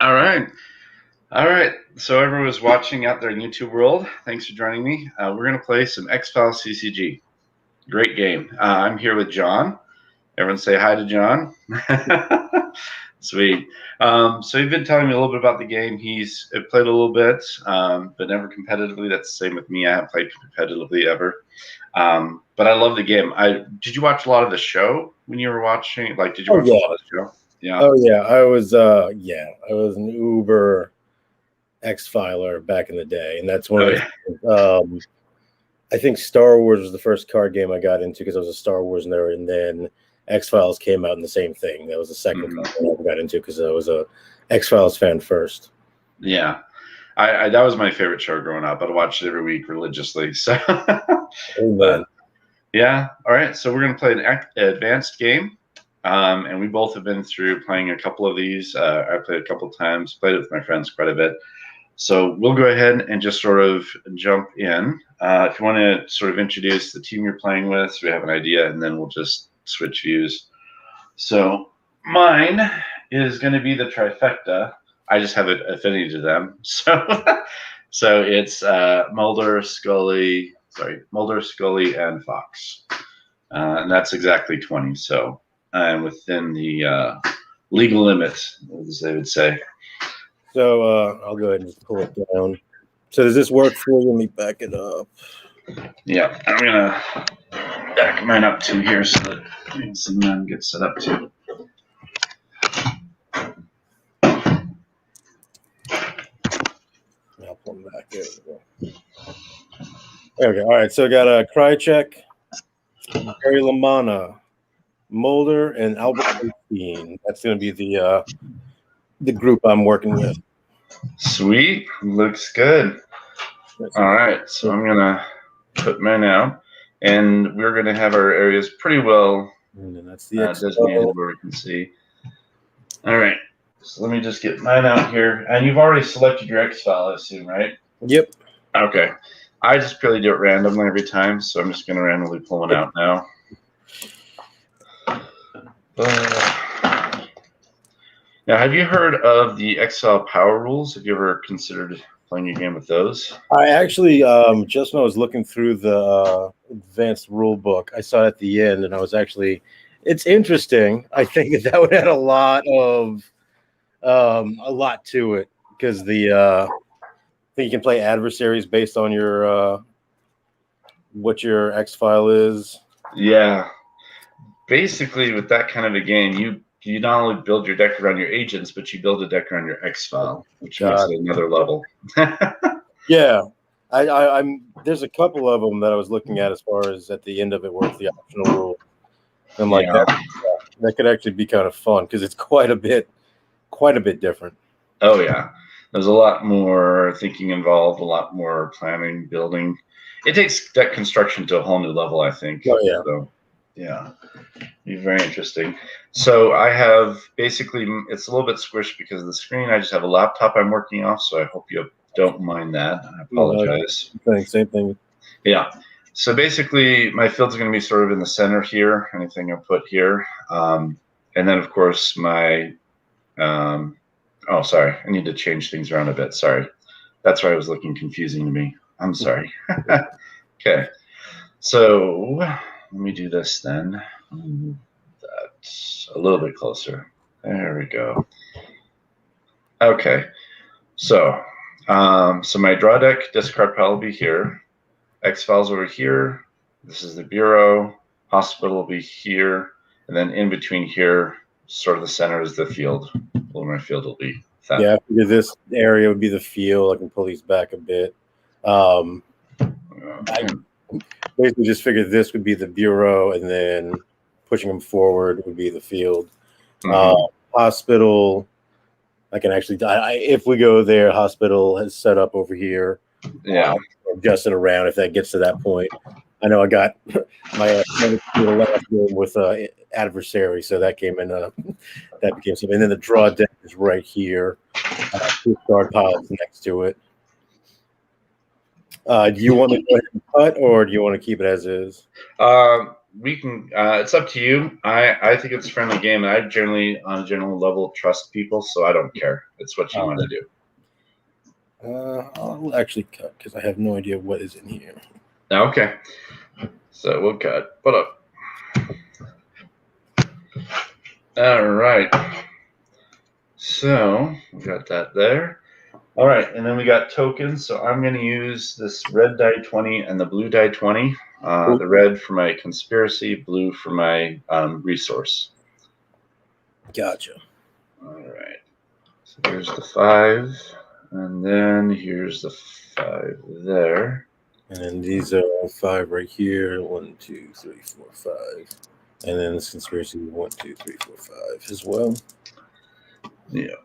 All right. All right. So everyone was watching out there in YouTube world, thanks for joining me. We're going to play some X-Files CCG. Great game. I'm here with John. Everyone say hi to John. Sweet. So you've been telling me a little bit about the game. He's played a little bit, but never competitively. That's the same with me. I haven't played competitively ever. But I love the game. Did you watch a lot of the show when you were watching? Like, did you watch a lot of the show? Yeah. Oh yeah, I was an Uber X-Filer back in the day, and that's one of the I think Star Wars was the first card game I got into because I was a Star Wars nerd, and then X-Files came out in the same thing. That was the second card game I got into because I was a X-Files fan first. Yeah. I that was my favorite show growing up. I'd watch it every week religiously. So but, yeah. All right. So we're going to play an advanced game. And we both have been through playing a couple of these. I played a couple of times, played it with my friends quite a bit. So we'll go ahead and just sort of jump in. If you want to sort of introduce the team you're playing with, so we have an idea, and then we'll just switch views. So mine is going to be the trifecta. I just have an affinity to them. So it's Mulder, Scully, and Fox. And that's exactly 20. So I'm within the legal limits, as they would say. So I'll go ahead and just pull it down. So does this work for you? Let me back it up. Yeah, I'm gonna back mine up too here so that you can see mine get set up too. I'll pull them back. There we go. Okay, all right. So I got a Krychek, Barry Lamanna, Mulder, and Albert Einstein. That's going to be the group I'm working with. Sweet, looks good. All right, so I'm gonna put mine out, and we're gonna have our areas pretty well that's designated where we can see. All right, so let me just get mine out here, and you've already selected your X-file, I assume, right? Yep. Okay, I just purely do it randomly every time, so I'm just gonna randomly pull one out now. Now, have you heard of the X-File power rules? Have you ever considered playing a game with those? I actually, just when I was looking through the advanced rule book, I saw it at the end, and I was actually, it's interesting. I think that would add a lot to it because I think you can play adversaries based on your what your X-File is. Yeah. Basically, with that kind of a game, you not only build your deck around your agents, but you build a deck around your X-File, which makes it another level. Yeah, I'm. There's a couple of them that I was looking at as far as at the end of it, where it's the optional rule. I'm like, that could actually be kind of fun because it's quite a bit different. Oh yeah, there's a lot more thinking involved, a lot more planning, building. It takes deck construction to a whole new level, I think. Oh yeah. So, yeah, be very interesting. So I have basically, it's a little bit squished because of the screen. I just have a laptop I'm working off, so I hope you don't mind that. I apologize. Same thing. Yeah. So basically, my fields are going to be sort of in the center here. Anything I put here, and then of course my. Oh, sorry. I need to change things around a bit. Sorry, that's why it was looking confusing to me. I'm sorry. Okay. So let me do this then. That's a little bit closer. There we go. Okay. So, so my draw deck discard pile will be here. X-Files over here. This is the bureau. Hospital will be here. And then in between here, sort of the center is the field. Where my field will be. Yeah, because this area would be the field. I can pull these back a bit. I basically just figured this would be the bureau, and then pushing them forward would be the field. Hospital, I can actually, if we go there, hospital has set up over here. Yeah. Adjusting around if that gets to that point. I know I got my last game with adversary, so that came in. That became something. And then the draw deck is right here. Two card piles next to it. Do you want to go ahead and cut, or do you want to keep it as is? we can. It's up to you. I think it's a friendly game, and I generally, on a general level, trust people, so I don't care. It's what you want to do. I'll actually cut because I have no idea what is in here. Okay. So we'll cut. Put up. All right. So we got that there. All right, and then we got tokens. So I'm going to use this red die 20 and the blue die 20. The red for my conspiracy, blue for my resource. Gotcha. All right. So here's the 5, and then here's the 5 there. And then these are 5 right here. 1, 2, 3, 4, 5. And then this conspiracy 1, 2, 3, 4, 5 as well. Yeah.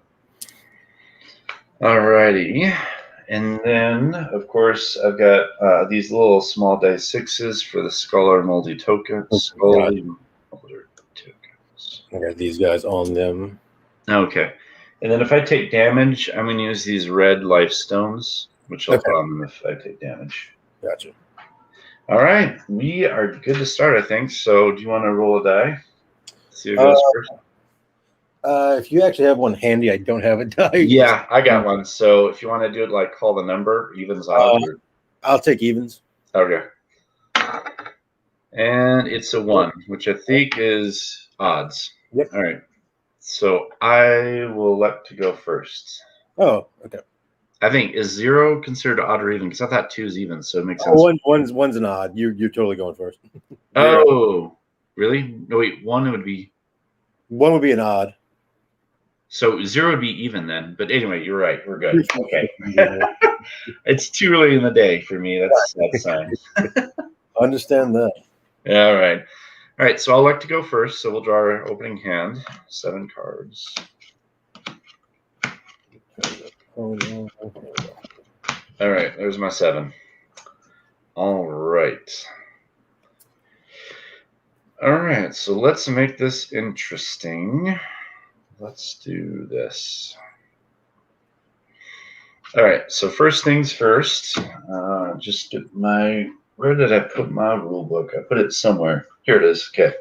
Alrighty. And then, of course, I've got these little small die 6s for the Scholar Moldy tokens. Moldy tokens. I got these guys on them. Okay. And then if I take damage, I'm going to use these red life stones, which I'll put on them if I take damage. Gotcha. All right. We are good to start, I think. So do you want to roll a die? See who goes first? If you actually have one handy, I don't have a die. Yeah, I got one. So if you want to do it, like call the number, evens, odds. I'll take evens. Okay. And it's a 1, which I think is odds. Yep. All right. So I will let to go first. Oh, okay. I think, is 0 considered odd or even? Because I thought 2 is even, so it makes sense. One's an odd. You're totally going first. Oh, really? No, wait. 1 would be. 1 would be an odd. So 0 would be even then. But anyway, you're right. We're good. Okay. It's too early in the day for me. That's a sad sign. Understand that. Yeah, all right. All right. So I'll like to go first. So we'll draw our opening hand. 7 cards. All right. There's my 7. All right. All right. So let's make this interesting. Let's do this. All right, so first things first, just get where did I put my rule book? I put it somewhere. Here it is, okay.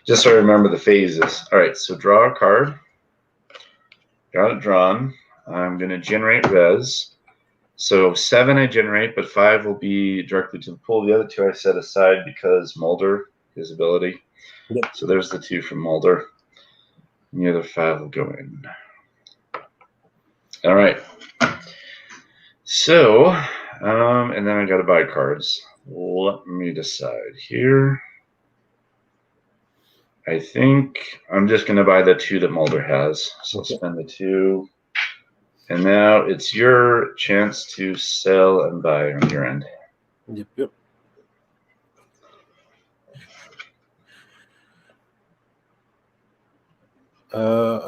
Just so I remember the phases. All right, so draw a card. Got it drawn. I'm gonna generate res. So 7 I generate, but 5 will be directly to the pool. The other 2 I set aside because Mulder, his ability. Yep. So there's the 2 from Mulder. And the other 5 will go in. All right. So, and then I got to buy cards. Let me decide here. I think I'm just going to buy the 2 that Mulder has. So I'll spend the 2. And now it's your chance to sell and buy on your end. Yep.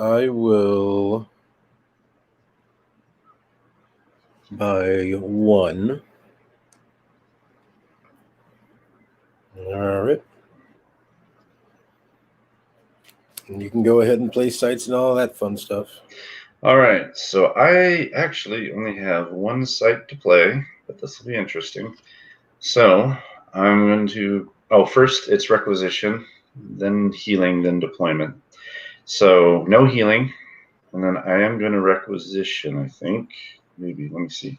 I will buy 1. All right. And you can go ahead and play sites and all that fun stuff. All right. So I actually only have 1 site to play, but this will be interesting. So I'm going to, first it's requisition, then healing, then deployment. So no healing, and then I am going to requisition, I think. Maybe, let me see.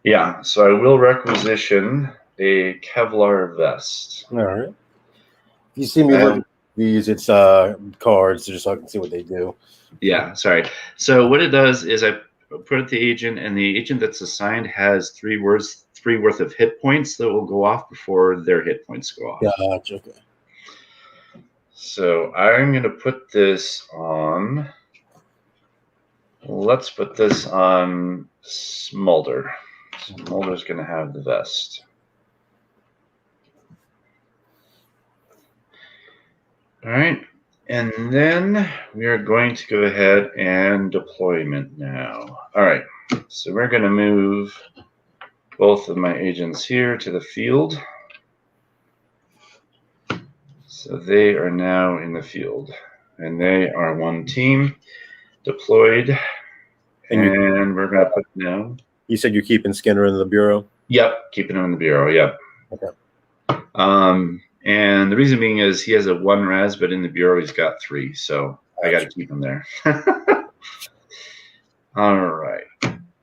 Yeah, so I will requisition a Kevlar vest. All right. You see me look at these, it's cards, just so I can see what they do. Yeah, sorry. So what it does is I put it to the agent, and the agent that's assigned has 3 worth of hit points that will go off before their hit points go off. Gotcha. Okay. So I'm going to put this on. Let's put this on Mulder. So Mulder's going to have the vest. All right. And then we are going to go ahead and deployment now. All right. So we're going to move both of my agents here to the field. So they are now in the field, and they are 1 team deployed. And we're going to put now. You said you're keeping Skinner in the bureau? Yep, keeping him in the bureau, yep. Okay. And the reason being is he has a 1 res, but in the bureau he's got 3, so I got to keep him there. All right.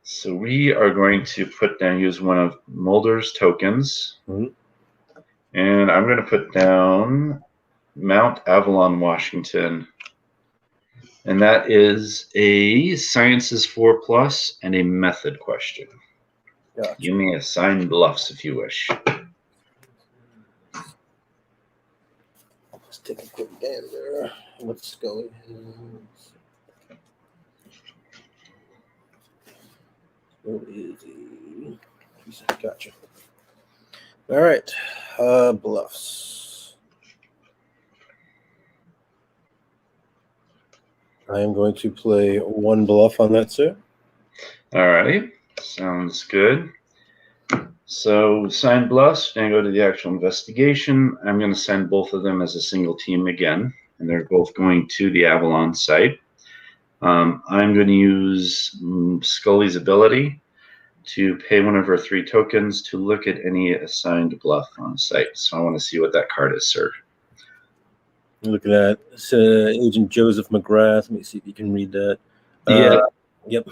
So we are going to use one of Mulder's tokens. And I'm going to put down Mount Avalon, Washington. And that is a Sciences 4+ and a method question. Gotcha. You may assign bluffs if you wish. Let's take a quick gander. Let's go. Where is he? Gotcha. All right. Bluffs. I am going to play 1 bluff on that, sir. All right. Sounds good. So sign bluffs, and go to the actual investigation. I'm going to send both of them as a single team again, and they're both going to the Avalon site. I'm going to use Scully's ability to pay one of her 3 tokens to look at any assigned bluff on the site. So I want to see what that card is, sir. Looking at Agent Joseph McGrath. Let me see if you can read that. Yeah. Yep.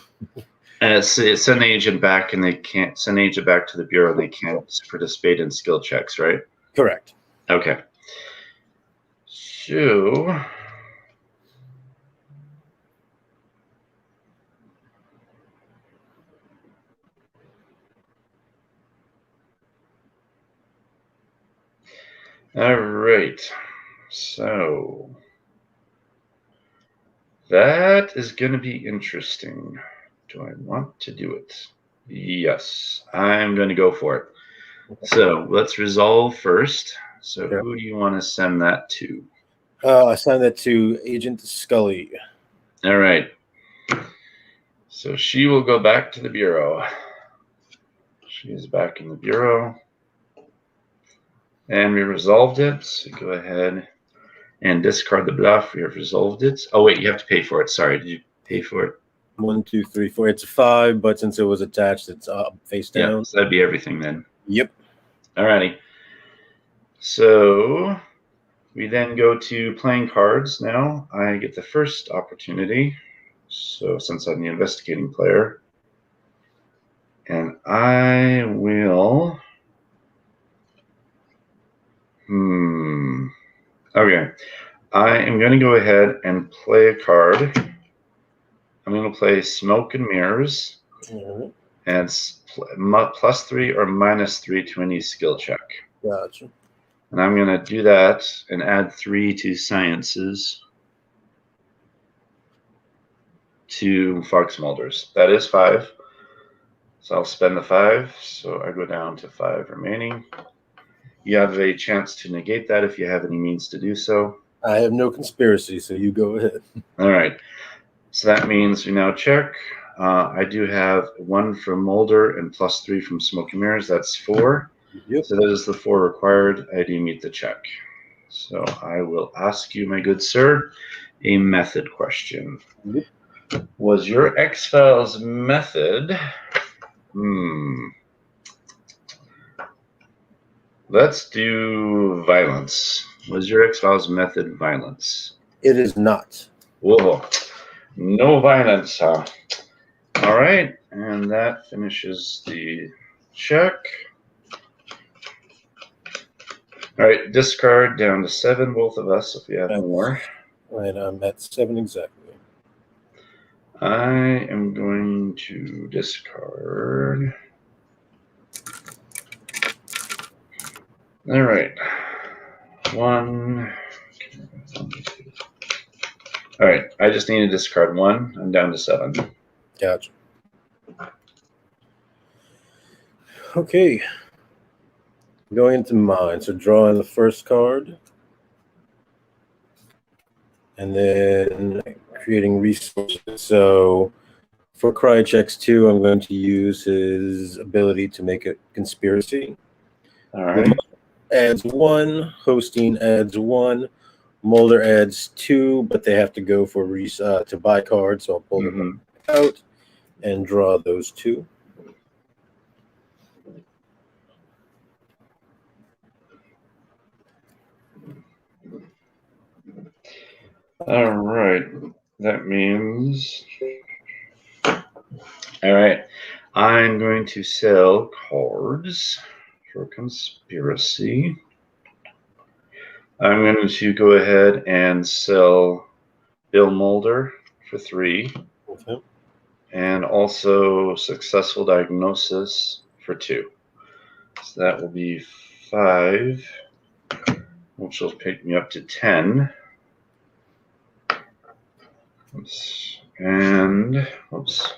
Send the agent back, and they can't send the agent back to the bureau. They can't participate in skill checks, right? Correct. Okay. So all right. So that is going to be interesting. Do I want to do it? Yes, I'm going to go for it. So let's resolve first. So who do you want to send that to? I send that to Agent Scully. All right. So she will go back to the bureau. She is back in the bureau. And we resolved it. So go ahead and discard the bluff. We have resolved it. Oh, wait, you have to pay for it. Sorry, did you pay for it? 1, 2, 3, 4. It's a 5, but since it was attached, it's up face down. Yeah, so that'd be everything then. Yep. All righty. So we then go to playing cards now. I get the first opportunity. So since I'm the investigating player, and I will. Okay. I am going to go ahead and play a card. I'm going to play Smoke and Mirrors. And it's +3 or -3 to any skill check. Gotcha. And I'm going to do that and add 3 to Sciences to Fox Mulders. That is 5. So I'll spend the 5. So I go down to 5 remaining. You have a chance to negate that if you have any means to do so. I have no conspiracy, so you go ahead. All right. So that means we now check. I do have 1 from Mulder and +3 from Smoke and Mirrors. That's 4. Yep. So that is the 4 required. I do meet the check. So I will ask you, my good sir, a method question. Yep. Was your X-Files method? Let's do violence. Was your X-Files method violence? It is not. Whoa. No violence, huh? All right. And that finishes the check. All right. Discard down to 7, both of us, if we have more. Right. I'm at 7 exactly. I am going to discard. All right. 1. All right. I just need to discard 1. I'm down to 7. Gotcha. Okay. Going into mine. So drawing the first card. And then creating resources. So for Krychek's 2, I'm going to use his ability to make a conspiracy. All right. Adds 1. Hosting adds 1. Mulder adds 2, but they have to go for to buy cards. So I'll pull them out and draw those 2. All right. That means. All right. I'm going to sell cards for conspiracy. I'm going to go ahead and sell Bill Mulder for 3. Okay. And also successful diagnosis for 2. So that will be 5, which will pick me up to 10. Oops. And oops.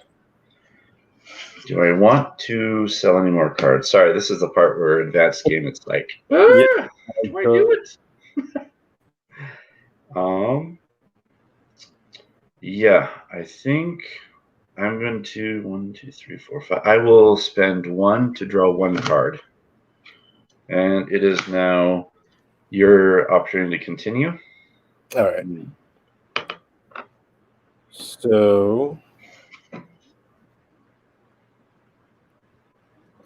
Do I want to sell any more cards? Sorry, this is the part where advanced game it's like, do I do it? Yeah, I think I'm going to 1, 2, 3, 4, 5. I will spend 1 to draw 1 card. And it is now your opportunity to continue. All right. So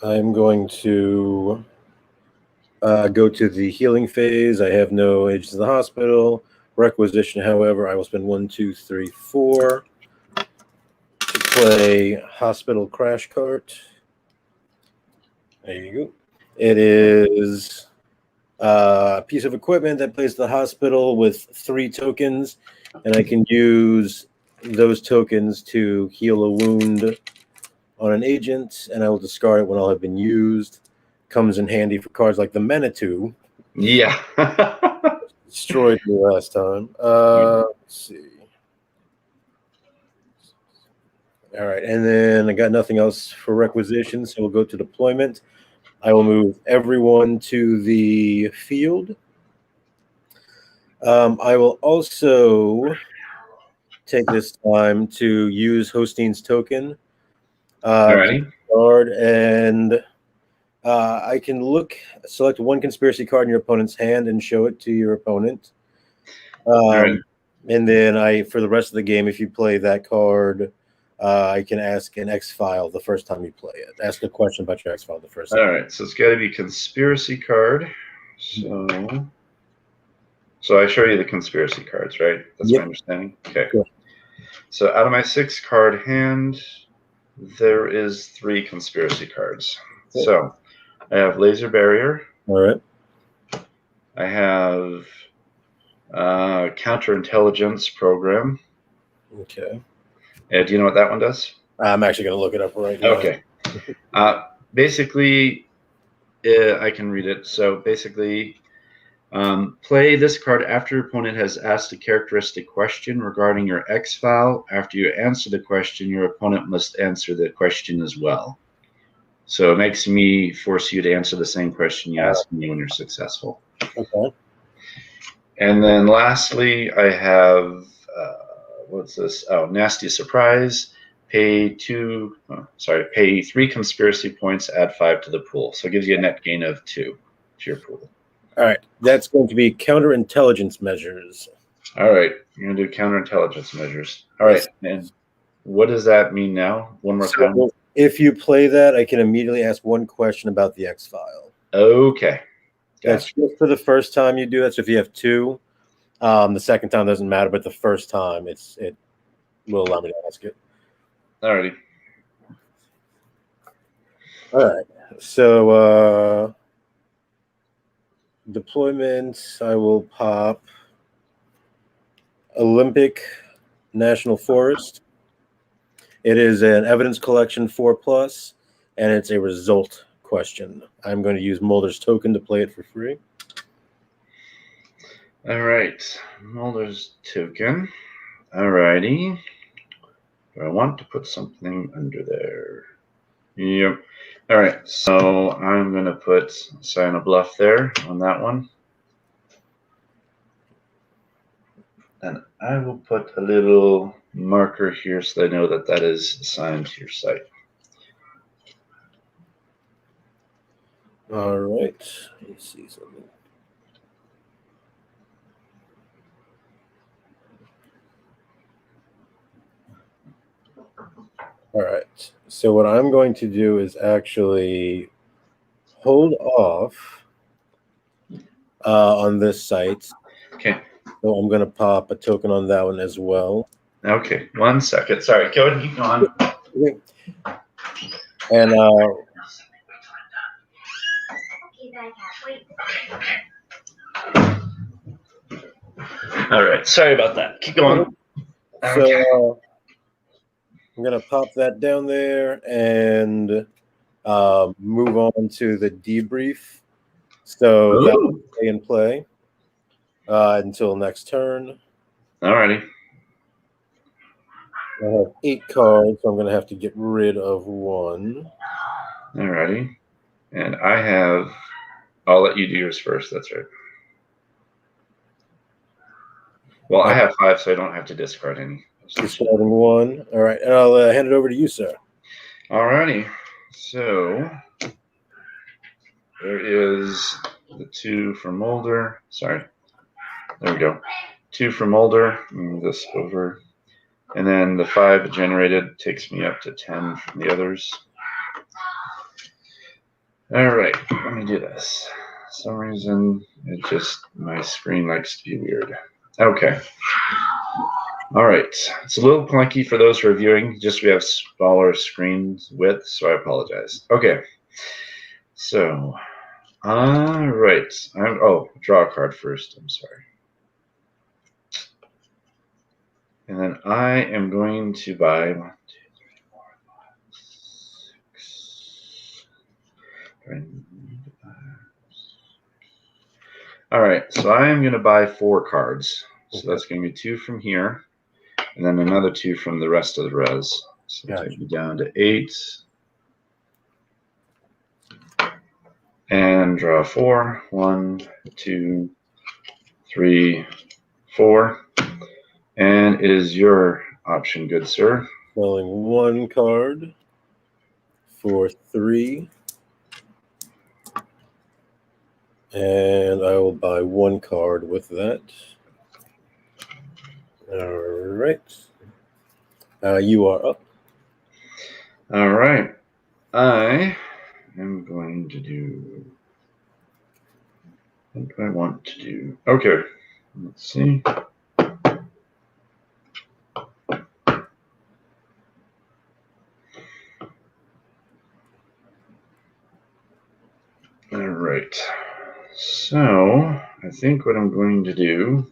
I'm going to go to the healing phase. I have no agents in the hospital. Requisition, however, I will spend 1, 2, 3, 4 to play hospital crash cart. There you go. It is a piece of equipment that plays the hospital with 3 tokens, and I can use those tokens to heal a wound on an agent, and I will discard it when all have been used. Comes in handy for cards like the Manitou. Yeah. Destroyed me last time. Let's see. All right, and then I got nothing else for requisition, so we'll go to deployment. I will move everyone to the field. I will also take this time to use Hostein's token. Alrighty. Card, and I can select 1 conspiracy card in your opponent's hand and show it to your opponent. Right. And then for the rest of the game, if you play that card, I can ask an X file the first time you play it. Ask a question about your X file the first time. All right, so it's got to be conspiracy card. So I show you the conspiracy cards, right? That's my understanding. Okay. Cool. So out of my 6 card hand, there is 3 conspiracy cards. Cool. So I have laser barrier. All right. I have Counterintelligence Program. Okay. Do you know what that one does? I'm actually going to look it up right now. Okay. Basically, I can read it. So basically, play this card after your opponent has asked a characteristic question regarding your X file. After you answer the question, your opponent must answer the question as well. So it makes me force you to answer the same question you asked me when you're successful. Okay. And then lastly, I have, what's this? Oh, Nasty Surprise. Pay 3 conspiracy points, add 5 to the pool. So it gives you a net gain of 2 to your pool. All right. That's going to be counterintelligence measures. All right. You're going to do counterintelligence measures. All right. And what does that mean now? One more time. If you play that, I can immediately ask 1 question about the X file. Okay. That's just for the first time you do that. So if you have 2, the second time doesn't matter, but the first time it will allow me to ask it. Alrighty. All right. So deployment, I will pop Olympic National Forest. It is an evidence collection 4+, and it's a result question. I'm going to use Mulder's token to play it for free. All right, Mulder's token. All righty. Do I want to put something under there? Yep. All right, so I'm going to put sign a bluff there on that one. And I will put a little marker here so they know that that is assigned to your site. All right. Let's see something. All right. So what I'm going to do is actually hold off on this site. Okay. So I'm going to pop a token on that one as well. Okay, 1 second. Sorry, go ahead and keep going. Okay. And all right, sorry about that. Keep going. So Okay. I'm going to pop that down there and move on to the debrief. So that will stay in play until next turn. Alrighty. I have 8 cards, so I'm going to have to get rid of 1. Alrighty. And I have, I'll let you do yours first. That's right. Well, I have 5, so I don't have to discard any. Discarding 1. All right. And I'll hand it over to you, sir. Alrighty. So there is the 2 from Mulder. Sorry. There we go. 2 from Mulder. Move this over. And then the 5 generated takes me up to 10 from the others. All right, let me do this. For some reason, my screen likes to be weird. Okay. All right, it's a little clunky for those who are viewing. Just we have smaller screen width, so I apologize. Okay. So, all right. Draw a card first. I'm sorry. And then I am going to buy 1, 2, 3, 4, 5, 6. All right, so I am going to buy 4 cards. So that's going to be 2 from here, and then another 2 from the rest of the res. So take me down to 8. And draw 4. 1, 2, 3, 4. And it is your option, good sir. Rolling 1 card for 3. And I will buy 1 card with that. All right. You are up. All right. I am going to do... What do I want to do? Okay. Let's see. All right. So I think what I'm going to do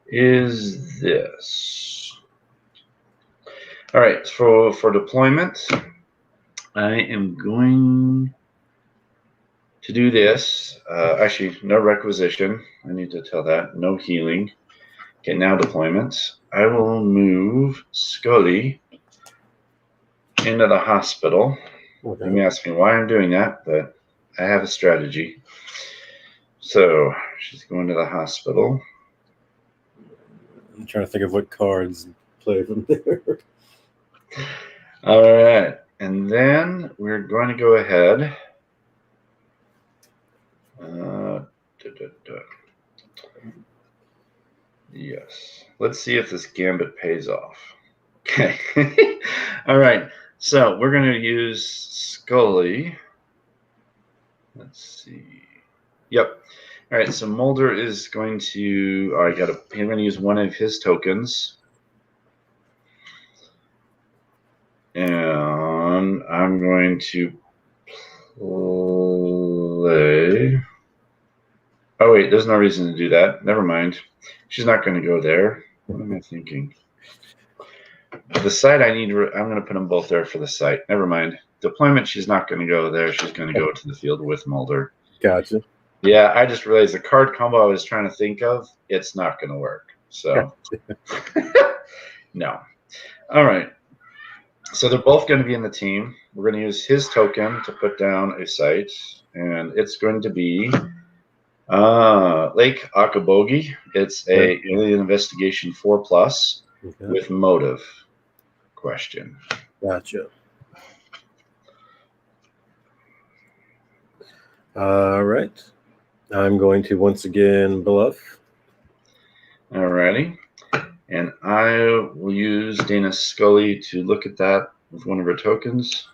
is this. All right, for deployment, I am going to do this. Actually, no requisition. I need to tell that. No healing. Okay, now deployment. I will move Scully into the hospital. Okay. You may ask me why I'm doing that, but I have a strategy. So she's going to the hospital. I'm trying to think of what cards play from there. All right, and then we're going to go ahead. Yes, let's see if this gambit pays off. Okay. All right, so we're going to use Scully. Let's see. Yep. All right, so Mulder is going to. I'm going to use one of his tokens. And I'm going to play. Oh, wait, there's no reason to do that. Never mind. She's not going to go there. What am I thinking? The site I'm going to put them both there for the site. Never mind. Deployment, she's not going to go there. She's going to go to the field with Mulder. Gotcha. Yeah, I just realized the card combo I was trying to think of, it's not going to work. So, no. All right. So they're both going to be in the team. We're going to use his token to put down a site, and it's going to be Lake Akabogi. It's a alien investigation 4+ with motive question. Gotcha. All right. I'm going to once again bluff. All righty. And I will use Dana Scully to look at that with one of her tokens.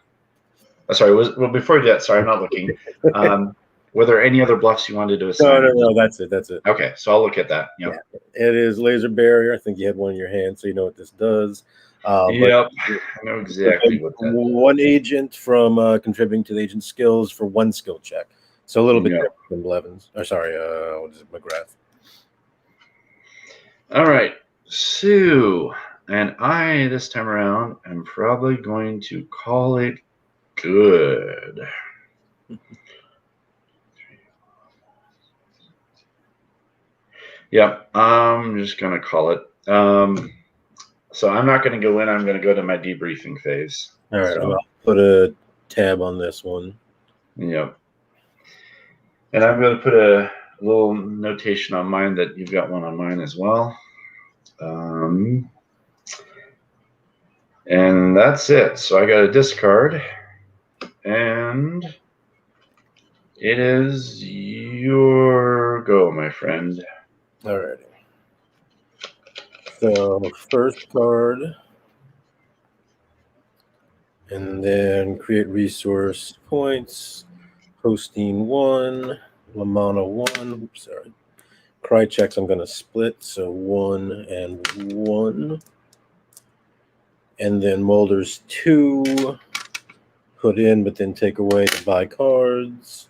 Before that, sorry, I'm not looking. What were there any other bluffs you wanted to assign? No. That's it. Okay, so I'll look at that. Yep. Yeah, it is laser barrier. I think you had one in your hand, so you know what this does. Yep, I know exactly what that does. One agent from contributing to the agent's skills for one skill check. So a little bit different than Blevins. Or sorry, what is it, McGrath? All right, so, and I, this time around, am probably going to call it good. Yep, I'm just going to call it. So I'm not going to go in. I'm going to go to my debriefing phase. All right, so I'll put a tab on this one. Yep. And I'm going to put a little notation on mine that you've got one on mine as well. And that's it. So I got a discard. And it is your go, my friend. All right. So first card. And then create resource points. Hosting 1. Lamana 1. Oops, sorry. Cry checks I'm going to split. So 1 and 1. And then Mulder's 2. Put in, but then take away to buy cards.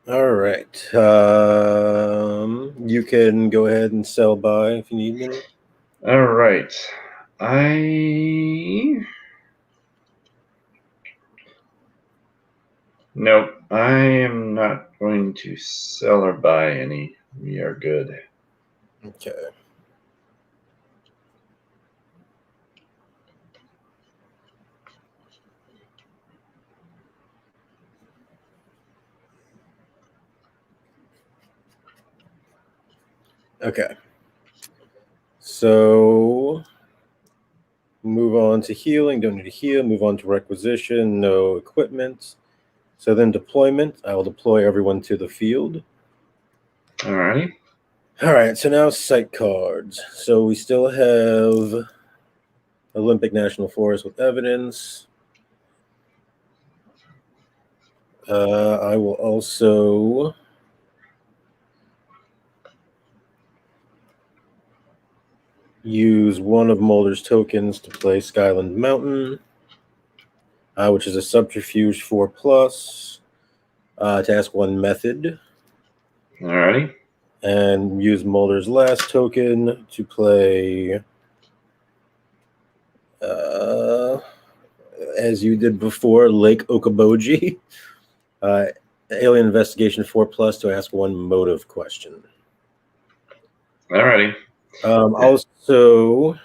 All right. You can go ahead and sell buy if you need me. All right. Nope. I am not going to sell or buy any. We are good. Okay. Okay. So move on to healing. Don't need to heal. Move on to requisition. No equipment. So then deployment. I will deploy everyone to the field. All right. All right. So now site cards. So we still have Olympic National Forest with evidence. I will also use one of Mulder's tokens to play Skyland Mountain, which is a subterfuge 4+, to ask one method. Alrighty. And use Mulder's last token to play, as you did before, Lake Okoboji. Alien Investigation 4+ to ask one motive question. Alrighty. Also,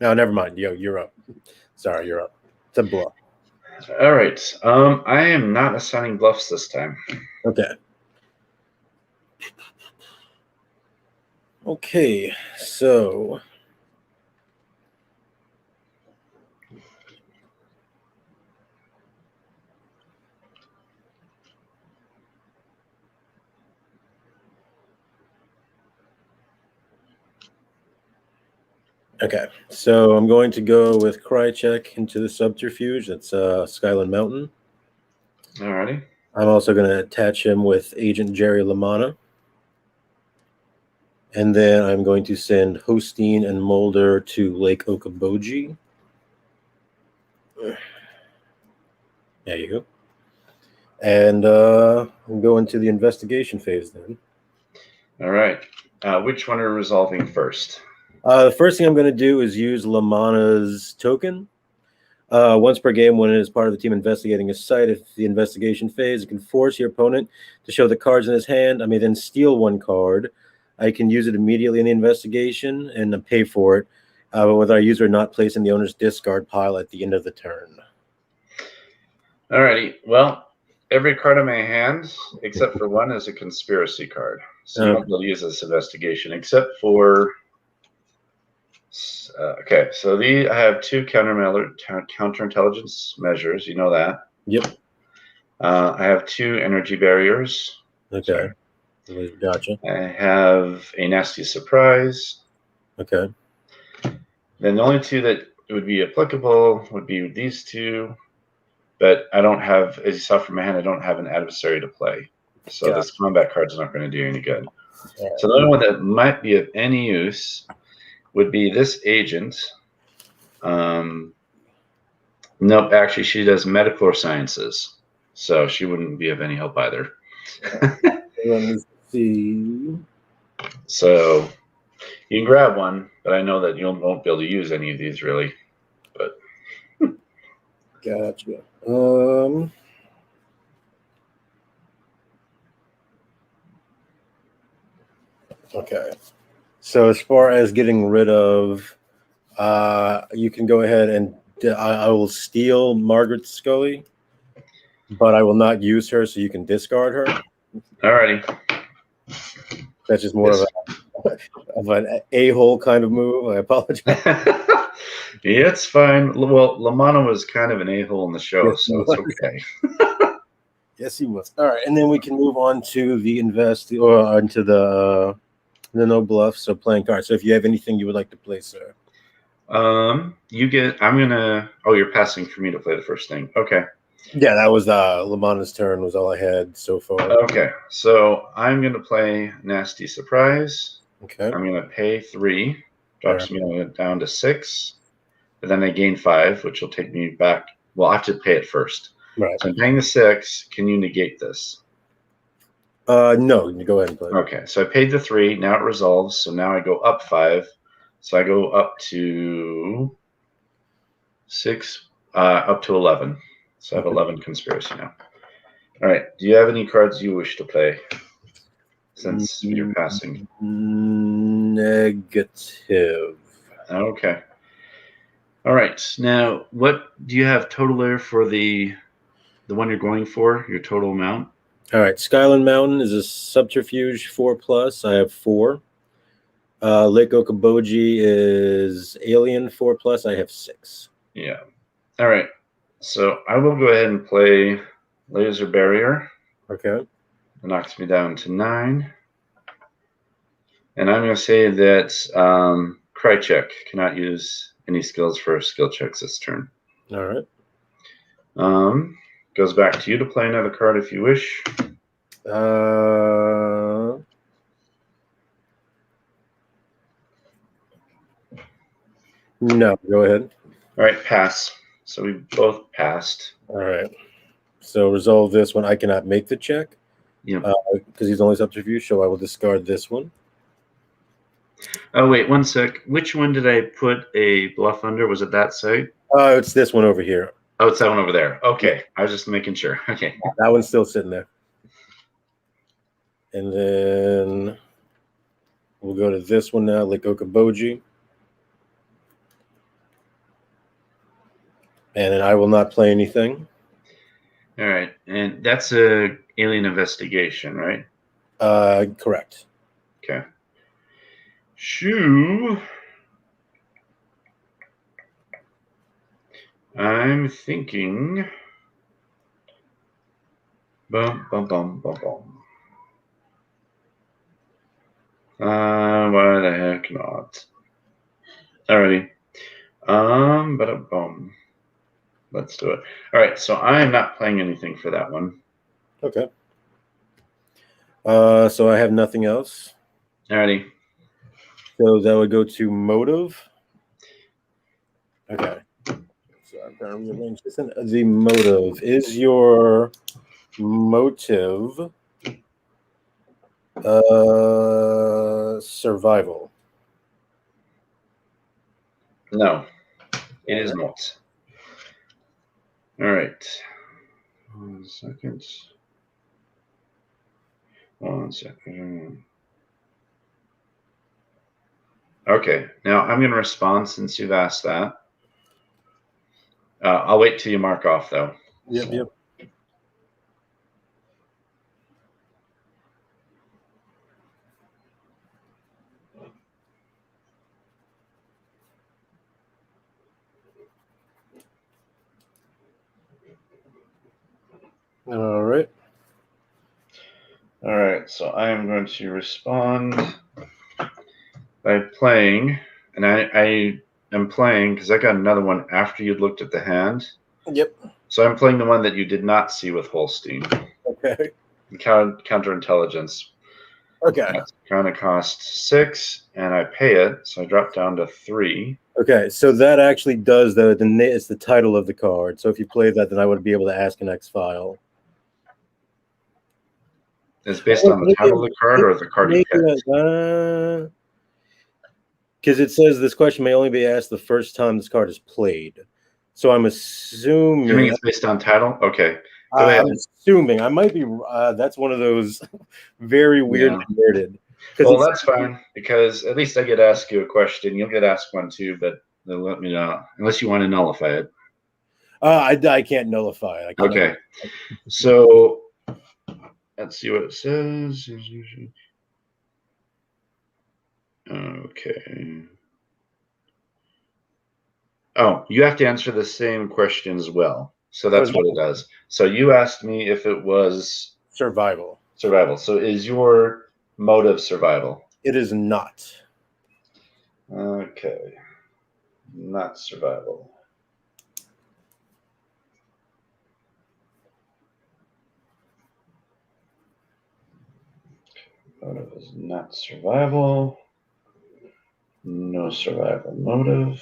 no, never mind. Yo, you're up. Sorry, you're up. It's a bluff. All right. I am not assigning bluffs this time. Okay. Okay, so I'm going to go with Krychek into the subterfuge. That's Skyland Mountain. Alrighty. I'm also going to attach him with Agent Jerry Lamana. And then I'm going to send Hosteen and Mulder to Lake Okoboji. There you go. And we'll go into the investigation phase then. All right. Which one are we resolving first? The first thing I'm going to do is use Lamana's token. Once per game, when it is part of the team investigating a site, if the investigation phase, it can force your opponent to show the cards in his hand. I may then steal one card. I can use it immediately in the investigation and pay for it, with our user not placed in the owner's discard pile at the end of the turn. Alrighty. Well, every card in my hand, except for one, is a conspiracy card. So you won't be able to use this investigation, except for... okay, so I have 2 counterintelligence measures. You know that. Yep. I have 2 energy barriers. Okay. Sorry. Gotcha. I have a nasty surprise. Okay. Then the only two that would be applicable would be these two, but I don't have, as you saw from my hand, I don't have an adversary to play. So this combat card's not going to do any good. Yeah. So the only one that might be of any use would be this agent. Nope, actually, she does medical or sciences, so she wouldn't be of any help either. Let me see. So you can grab one, but I know that you won't be able to use any of these really. But gotcha. Okay. So as far as getting rid of, you can go ahead and I will steal Margaret Scully, but I will not use her, so you can discard her. Alrighty. That's just more of an a-hole kind of move. I apologize. Yeah, it's fine. Well, Lamana was kind of an a-hole in the show, yes, so it's okay. Yes, he was. All right, and then we can move on to the into the no bluff. So playing cards. So if you have anything you would like to play, sir. You get. I'm gonna. Oh, you're passing for me to play the first thing. Okay. Yeah, that was Lamana's turn. Was all I had so far. Okay, so I'm gonna play Nasty Surprise. Okay. I'm gonna pay 3, drops me down to 6, but then I gain 5, which will take me back. Well, I have to pay it first. Right. So I'm paying the 6. Can you negate this? No, you go ahead and play. Okay, so I paid the 3. Now it resolves. So now I go up 5. So I go up to 6, up to 11. So I have 11 conspiracy now. All right. Do you have any cards you wish to play since you're passing? Negative. Okay. All right. Now, what do you have total there for the one you're going for? Your total amount? All right. Skyland Mountain is a subterfuge 4+. I have 4. Lake Okoboji is Alien 4+. I have 6. Yeah. All right. So I will go ahead and play Laser Barrier. Okay. It knocks me down to 9. And I'm going to say that Krychek cannot use any skills for skill checks this turn. All right. Goes back to you to play another card if you wish. No, go ahead. All right, pass. So we both passed. All right. So resolve this one. I cannot make the check. Yeah. Because he's only subterfuge, so I will discard this one. Oh, wait, one sec. Which one did I put a bluff under? Was it that side? It's this one over here. Oh, it's that one over there. Okay. Yeah. I was just making sure. Okay. That one's still sitting there. And then we'll go to this one now, Lake Okoboji. And then I will not play anything. All right. And that's a alien investigation, right? Correct. Okay. Shoo. I'm thinking. Bum, bum, bum, bum, bum. Why the heck not? Alrighty. Ba-da-bum. Let's do it. All right, so I am not playing anything for that one. Okay. So I have nothing else. Alrighty. So that would go to motive. Okay. So I'm going to rearrange this. The motive is your motive survival. No, it is not. All right. 1 second. 1 second. Okay. Now I'm going to respond since you've asked that. I'll wait till you mark off, though. Yep. All right. All right. So I am going to respond by playing and I am playing because I got another one after you'd looked at the hand. Yep. So I'm playing the one that you did not see with Holstein. Okay. Counterintelligence. Okay. That's going to cost 6, and I pay it, so I drop down to 3. Okay, so that actually does it's the title of the card. So if you play that, then I would be able to ask an X-File. It's based on the title of the card or the card you picked? Because it says this question may only be asked the first time this card is played. So I'm assuming it's based on title? Okay. Go ahead. I'm assuming I might be. That's one of those very weird and worded. Well, that's fine because at least I get to ask you a question. You'll get asked one too, but they'll let me know unless you want to nullify it. I can't nullify it. Okay. So let's see what it says. Okay. Oh, you have to answer the same question as well. So that's what it does. So you asked me if it was survival. Survival. So is your motive survival? It is not. Okay. Not survival. Motive is not survival. No survival motive.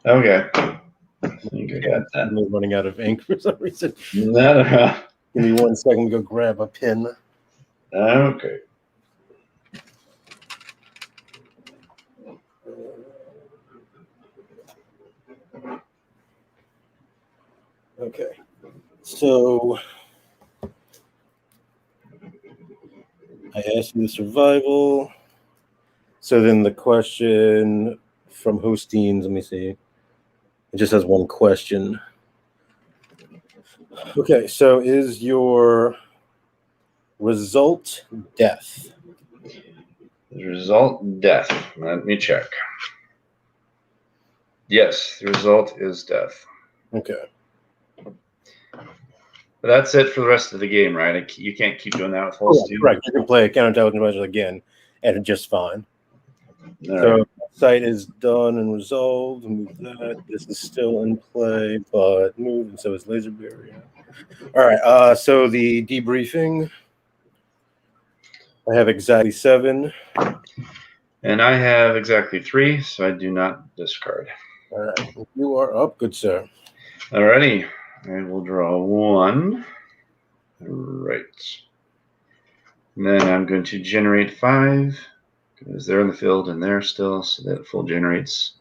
Okay. I think I got that. I'm running out of ink for some reason. No. Give me 1 second to go grab a pen. Okay. Okay. So I asked you the survival. So then the question from Hostines, let me see. It just has one question. Okay, so is your result death? The result death. Let me check. Yes, the result is death. Okay. But that's it for the rest of the game, right? You can't keep doing that with Holstein. Correct. You can play Counterintelligence Measures again, and just fine. So site is done and resolved. Move that. This is still in play, but move, and so is laser barrier. All right. So the debriefing. I have exactly 7. And I have exactly 3, so I do not discard. All right. You are up, good sir. Alrighty. I will draw 1. Right. And then I'm going to generate 5. Because they're in the field and they're still, so that full generates.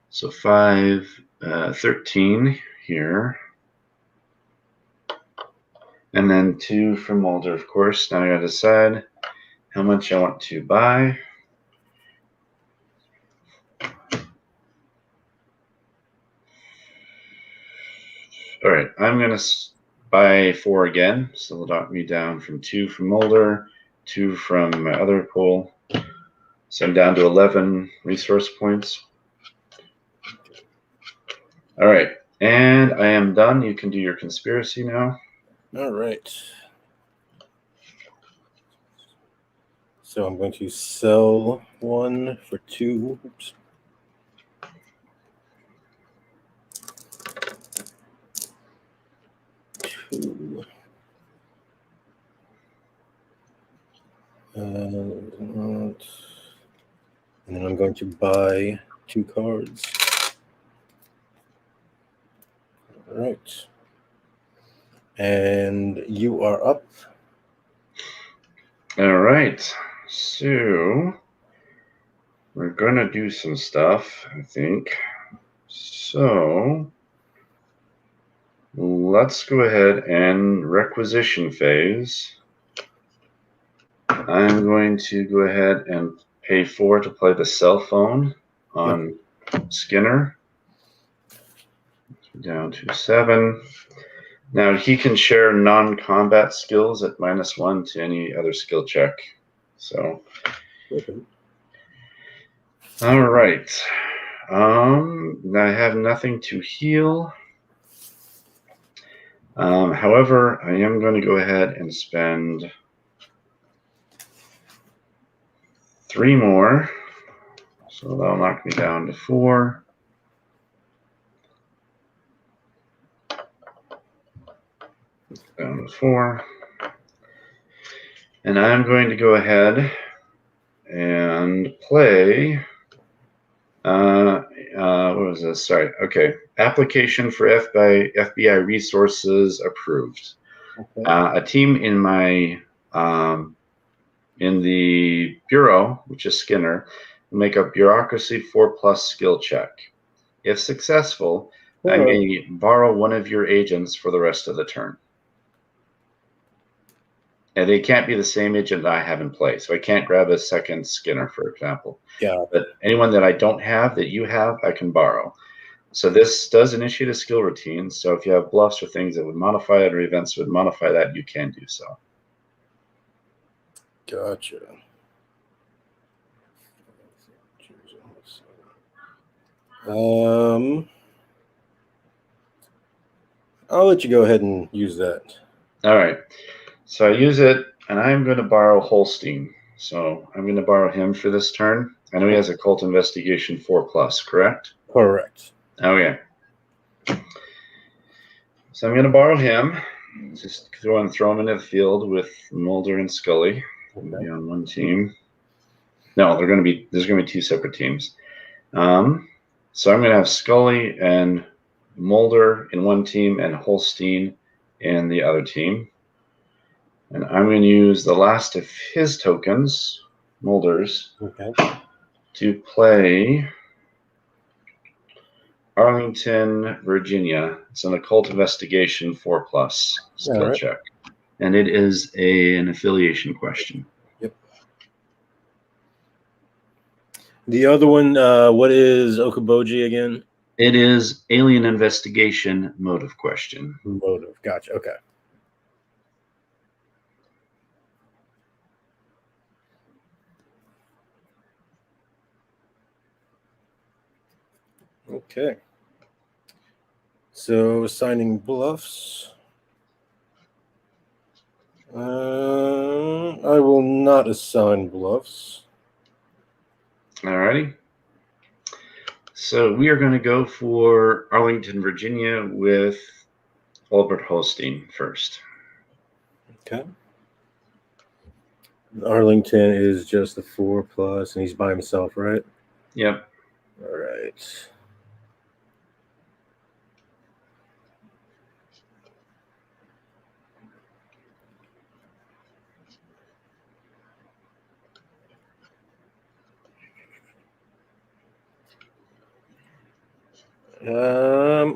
So 5, 13 here. And then 2 from Mulder, of course. Now I gotta decide how much I want to buy. All right, I'm gonna buy 4 again. So it'll knock me down from 2 from Mulder, 2 from my other pool. So I'm down to 11 resource points. All right, and I am done. You can do your conspiracy now. All right. So I'm going to sell 1 for 2. Oops. Two. And then I'm going to buy 2 cards. All right. And you are up. All right. So we're going to do some stuff, I think. So let's go ahead and Requisition Phase. I'm going to go ahead and pay 4 to play the cell phone on Skinner. Down to 7. Now he can share non-combat skills at -1 to any other skill check. So, all right. I have nothing to heal. However, I am going to go ahead and spend 3 more. So that'll knock me down to 4. Down to 4. And I'm going to go ahead and play. What was this? Sorry. Okay. Application for FBI resources approved. Okay. A team in my in the bureau, which is Skinner, will make a bureaucracy 4+ skill check. If successful, I may borrow one of your agents for the rest of the turn. And they can't be the same agent I have in play. So I can't grab a second Skinner, for example. Yeah. But anyone that I don't have that you have, I can borrow. So this does initiate a skill routine. So if you have bluffs or things that would modify it or events that would modify that, you can do so. Gotcha. I'll let you go ahead and use that. All right. So I use it, and I'm going to borrow Holstein. So I'm going to borrow him for this turn. I know he has a cult investigation 4+, correct? Correct. Okay. So I'm going to borrow him. Just go and throw him into the field with Mulder and Scully. Okay. Be on one team. No, there's going to be 2 separate teams. So I'm going to have Scully and Mulder in one team and Holstein in the other team. And I'm going to use the last of his tokens, Mulder's, to play Arlington, Virginia. It's an occult investigation 4+ skill check. And it is an affiliation question. Yep. The other one, what is Okaboji again? It is alien investigation motive question. Motive, gotcha, okay. Okay. So assigning bluffs. I will not assign bluffs. Alrighty. So we are going to go for Arlington, Virginia with Albert Holstein first. Okay. Arlington is just a 4+, and he's by himself, right? Yep. All right.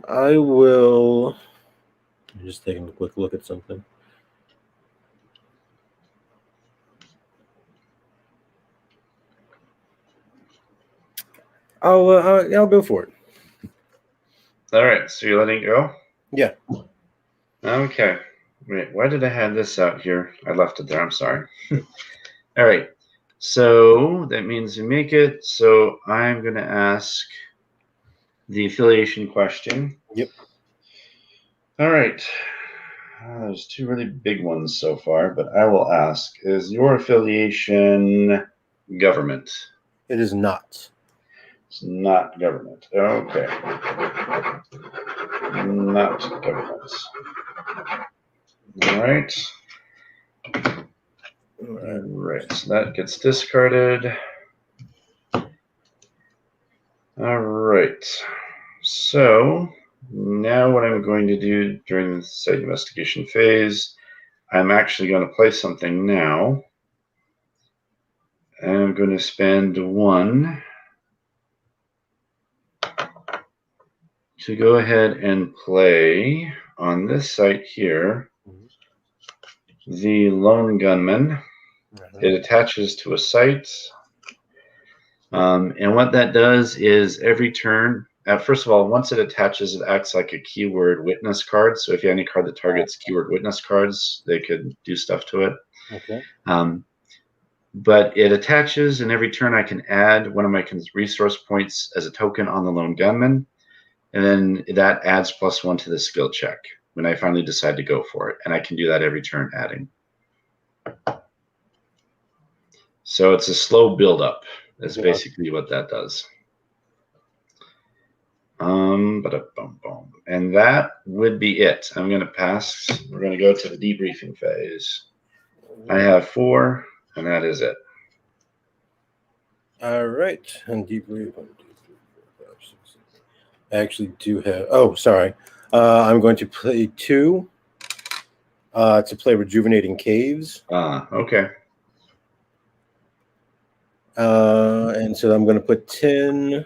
I will. I'm just taking a quick look at something. I'll go for it. All right, so you're letting it go? Yeah. Okay. Wait, why did I have this out here? I left it there. I'm sorry. All right. So that means you make it. So I'm going to ask the affiliation question. Yep. All right. There's 2 really big ones so far, but I will ask, is your affiliation government? It is not. It's not government. Okay. Not government. All right. All right. So that gets discarded. All right. So now what I'm going to do during the site investigation phase, I'm actually going to play something now. I'm going to spend 1 to go ahead and play on this site here the Lone Gunman. It attaches to a site. And what that does is every turn, first of all, once it attaches, it acts like a keyword witness card. So if you have any card that targets keyword witness cards, they could do stuff to it. Okay. But it attaches, and every turn I can add one of my resource points as a token on the Lone Gunman. And then that adds +1 to the skill check when I finally decide to go for it. And I can do that every turn adding. So it's a slow buildup. That's basically what that does. And that would be it. I'm going to pass. We're going to go to the debriefing phase. I have 4, and that is it. All right, and debrief. I actually do have. Oh, sorry. I'm going to play 2 to play Rejuvenating Caves. Okay. And so I'm going to put 10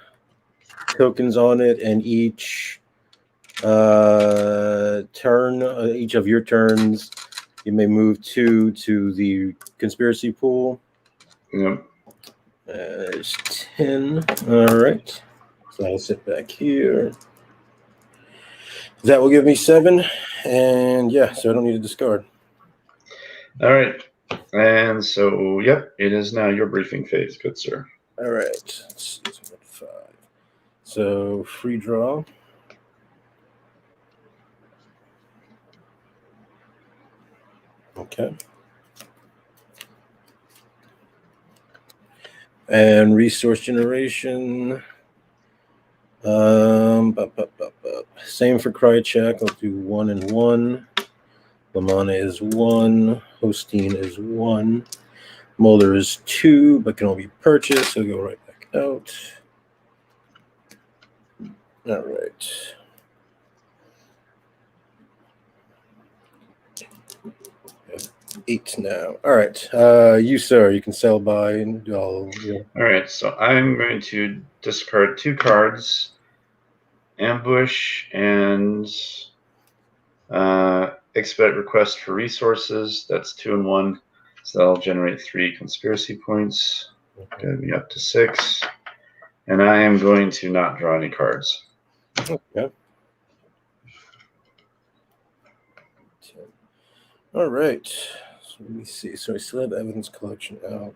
tokens on it, and each turn, each of your turns, you may move 2 to the conspiracy pool. Yep. There's 10. All right. So I'll sit back here. That will give me 7. And yeah, so I don't need to discard. All right. And so, yep, it is now your briefing phase, good sir. All right. Let's see, 5. So free draw. Okay. And resource generation. Same for Krychek. I'll do 1 and 1. Lamana is 1. Hosteen is 1. Mulder is 2, but can only be purchased, so go right back out. All right. Eight now. All right. You, sir, you can sell by. All right. So I'm going to discard 2 cards, ambush and expedite request for resources. That's 2 and 1. So that'll generate 3 conspiracy points. Going to be up to 6. And I am going to not draw any cards. Okay. All right. So let me see. So I still have evidence collection out.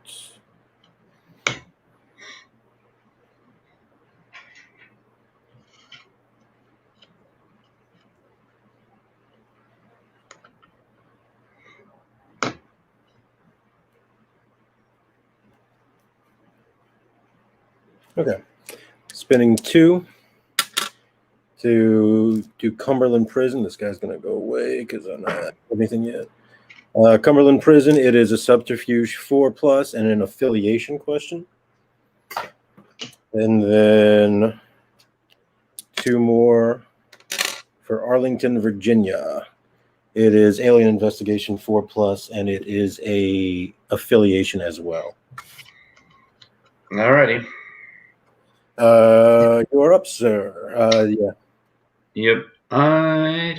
Okay. Spinning 2 to do Cumberland Prison. This guy's going to go away because I'm not anything yet. Cumberland Prison, it is a subterfuge 4+ and an affiliation question. And then 2 more for Arlington, Virginia. It is alien investigation 4+, and it is a affiliation as well. Alrighty. You're up, sir. Yeah. Yep. I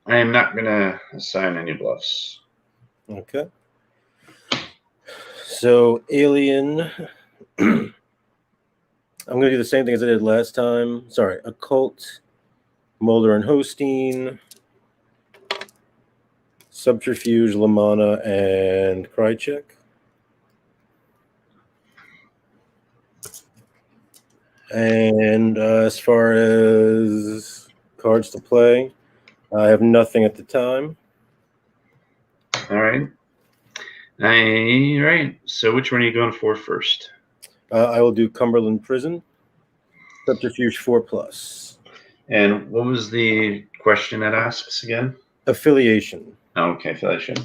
am not going to assign any bluffs. Okay. So, alien. I'm going to do the same thing as I did last time. Sorry. Occult, Mulder and Hosteen, Subterfuge, Lamana, and Krychek. And as far as cards to play, I have nothing at the time. All right. All right. So which one are you going for first? I will do Cumberland Prison, Subterfuge 4+. And what was the question that asks again? Affiliation. Okay, affiliation.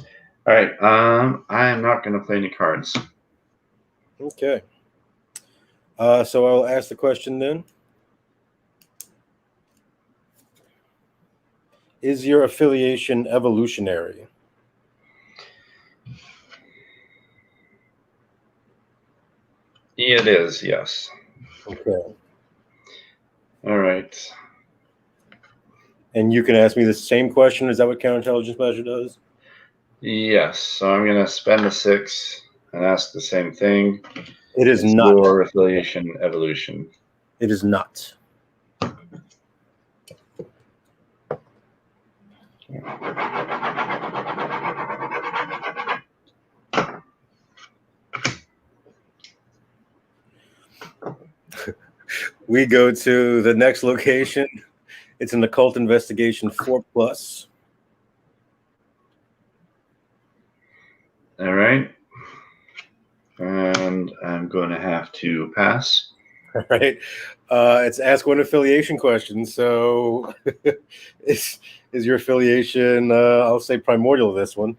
All right. I am not going to play any cards. Okay. So I'll ask the question then. Is your affiliation evolutionary? It is, yes. Okay. All right. And you can ask me the same question. Is that what Counterintelligence Measure does? Yes. So I'm going to spend the 6 and ask the same thing. It is not. Your affiliation evolution. It is not. We go to the next location. It's an occult investigation 4+. All right. And I'm going to have to pass. All right. It's ask one affiliation question. So is your affiliation, I'll say primordial this one.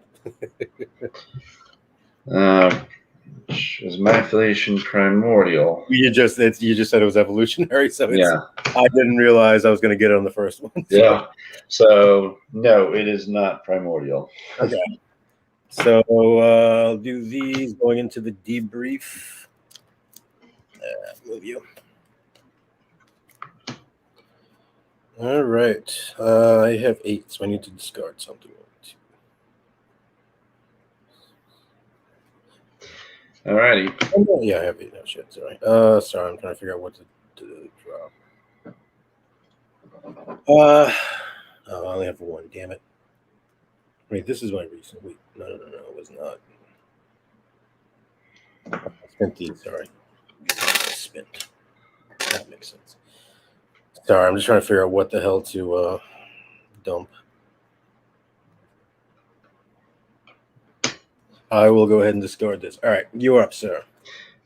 Is my affiliation primordial? You just said it was evolutionary, so yeah. I didn't realize I was going to get it on the first one. So. Yeah. So no, it is not primordial. Okay. So I'll do these going into the debrief. Move you. All right. I have 8, so I need to discard something. All righty. Oh, yeah, I have 8. No shit. Sorry. Sorry, I'm trying to figure out what to drop. I only have 1. Damn it. Wait, this is my recent. Wait, no, it was not. I spent these. Sorry. Spent. That makes sense. Sorry, I'm just trying to figure out what the hell to dump. I will go ahead and discard this. All right, you're up, sir.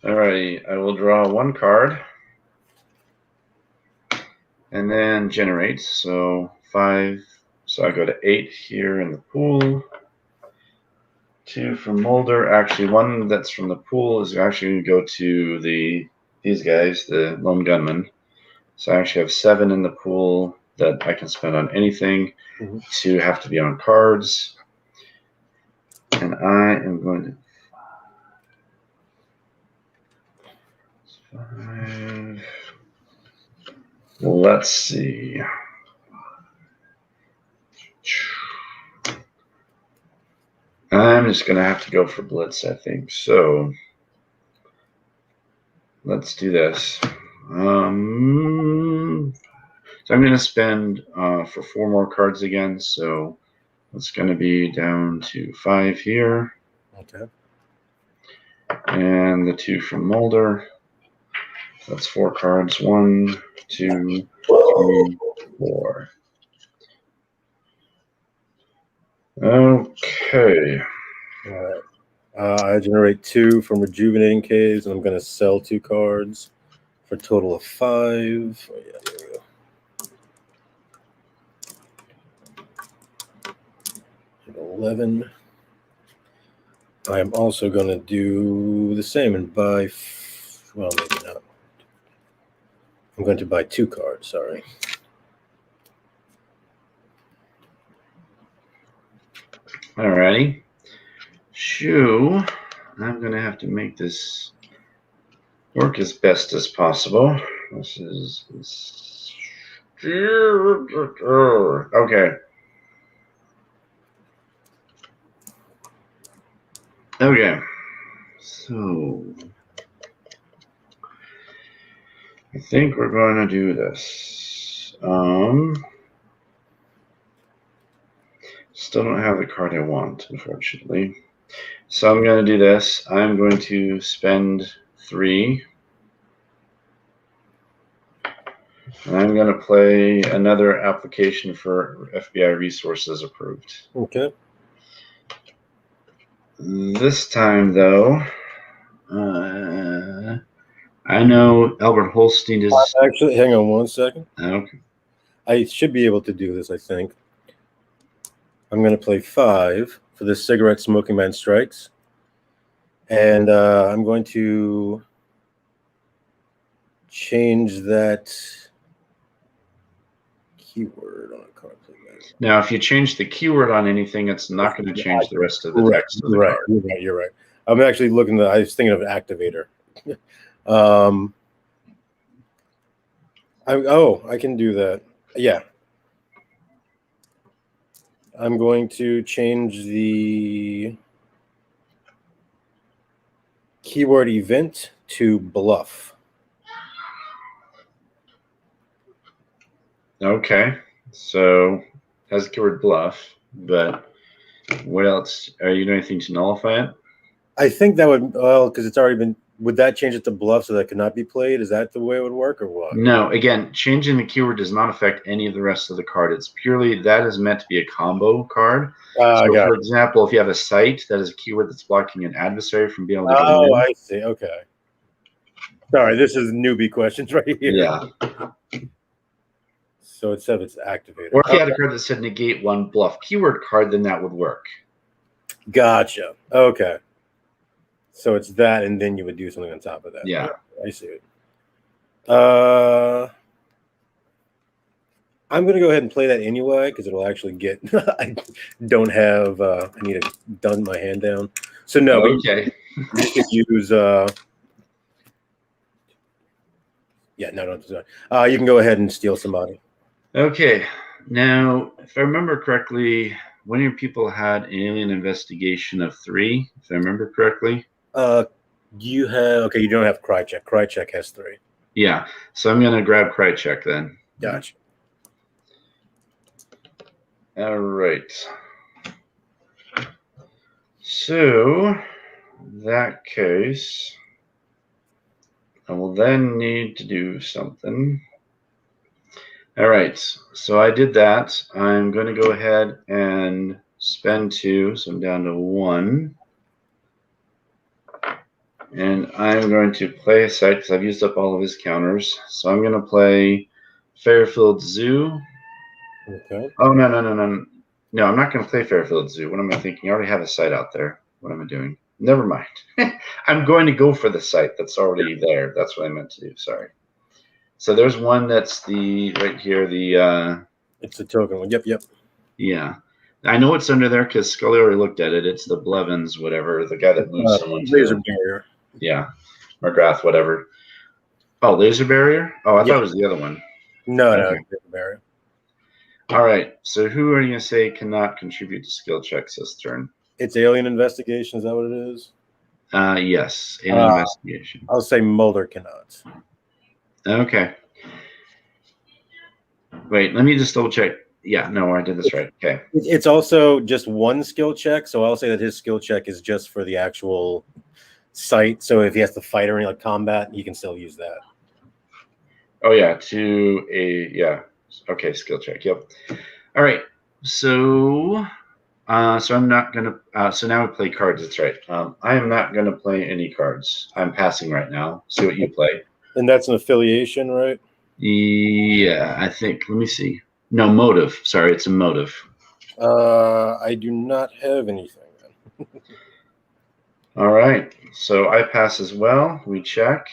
All righty. I will draw 1 card. And then generate. So 5. So I go to 8 here in the pool. 2 from Mulder. Actually, 1 that's from the pool is actually going to go to these guys, the lone gunman. So I actually have 7 in the pool that I can spend on anything. 2 have to be on cards. And I am going to 5. Let's see. I'm just going to have to go for Blitz, I think. So let's do this. So I'm going to spend for 4 more cards again. So it's going to be down to 5 here. Okay. And the 2 from Mulder. That's 4 cards. 1, 2, 3, 4. Okay. All right. I generate 2 from Rejuvenating Caves, and I'm going to sell 2 cards for a total of 5. Oh, yeah, there we go. 11. I am also going to do the same and buy, well, maybe not. I'm going to buy 2 cards, sorry. Alrighty. Shoo. I'm going to have to make this work as best as possible. This is... Okay. Okay. So... I think we're going to do this. Still don't have the card I want, unfortunately. So I'm going to do this. I'm going to spend 3. And I'm going to play another application for FBI resources approved. Okay. This time, though, I know Albert Holstein is... Actually, hang on 1 second. Okay. I should be able to do this, I think. I'm going to play 5 for the Cigarette Smoking Man Strikes. And I'm going to change that keyword on a card. Now, if you change the keyword on anything, it's not going to change the rest of the text of the card. You're right. I'm actually looking at, I was thinking of an activator. I can do that. Yeah. I'm going to change the keyword event to bluff. Okay. So has the keyword bluff, but what else? Are you doing anything to nullify it? I think that would, well, because it's already been, would that change it to bluff so that could not be played? Is that the way it would work, or what? No, again, changing the keyword does not affect any of the rest of the card. It's purely that is meant to be a combo card. So, for example, if you have a site that is a keyword that's blocking an adversary from being able to go in. Oh, I see. Okay. Sorry, this is newbie questions right here. Yeah. So it said it's activated. Or if you had a card that said negate one bluff keyword card, then that would work. Gotcha. Okay. So it's that, and then you would do something on top of that. Yeah. I see it. I'm going to go ahead and play that anyway because it'll actually get. I don't have. I need to dumb my hand down. So no. Okay. You could use. Yeah. No. You can go ahead and steal somebody. Okay. Now, if I remember correctly, one of your people had an alien investigation of 3. If I remember correctly. You have. Okay. You don't have Krychek. Krychek has 3. Yeah. So I'm going to grab Krychek then. Gotcha. All right. So, in that case, I will then need to do something. All right. So I did that. I'm going to go ahead and spend 2. So I'm down to 1. And I'm going to play a site because I've used up all of his counters. So I'm going to play Fairfield Zoo. Okay. Oh, no. No, I'm not going to play Fairfield Zoo. What am I thinking? I already have a site out there. What am I doing? Never mind. I'm going to go for the site that's already there. That's what I meant to do. Sorry. So there's one that's right here. It's the token one. Yep. Yeah. I know it's under there because Scully already looked at it. It's the Blevins, whatever, the guy that moves someone. Laser barrier. Yeah. McGrath, whatever. Oh, laser barrier? Oh, I thought it was the other one. No, laser barrier. All right. So who are you going to say cannot contribute to skill checks this turn? It's alien investigation. Is that what it is? Yes. Alien investigation. I'll say Mulder cannot. Okay. Wait, let me just double check. Yeah, no, I did this right. Okay. It's also just one skill check. So I'll say that his skill check is just for the actual site. So if he has to fight or any like combat, he can still use that. Oh, yeah. Yeah. Okay, skill check. Yep. All right. So I'm not gonna. So now we play cards. That's right. I am not gonna play any cards. I'm passing right now. See what you play. And that's an affiliation, right? Yeah, I think. Let me see. No, motive. Sorry, it's a motive. I do not have anything. All right. So I pass as well. We check.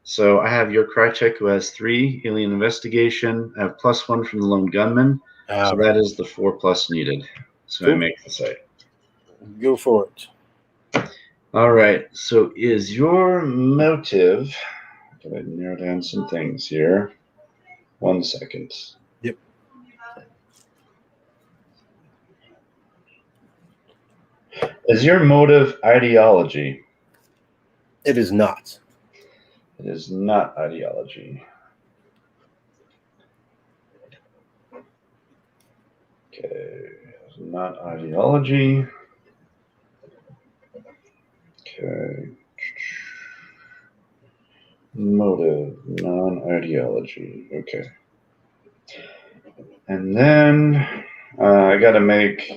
So I have your Krychek, who has 3 alien investigation. I have +1 from the lone gunman. So that is the 4+ needed. So cool. I make the site. Go for it. All right. So is your motive? Can I narrow down some things here? 1 second. Yep. Is your motive ideology? It is not. It is not ideology. Okay, it's not ideology. Okay. Motive, non-ideology. Okay. And then I got to make...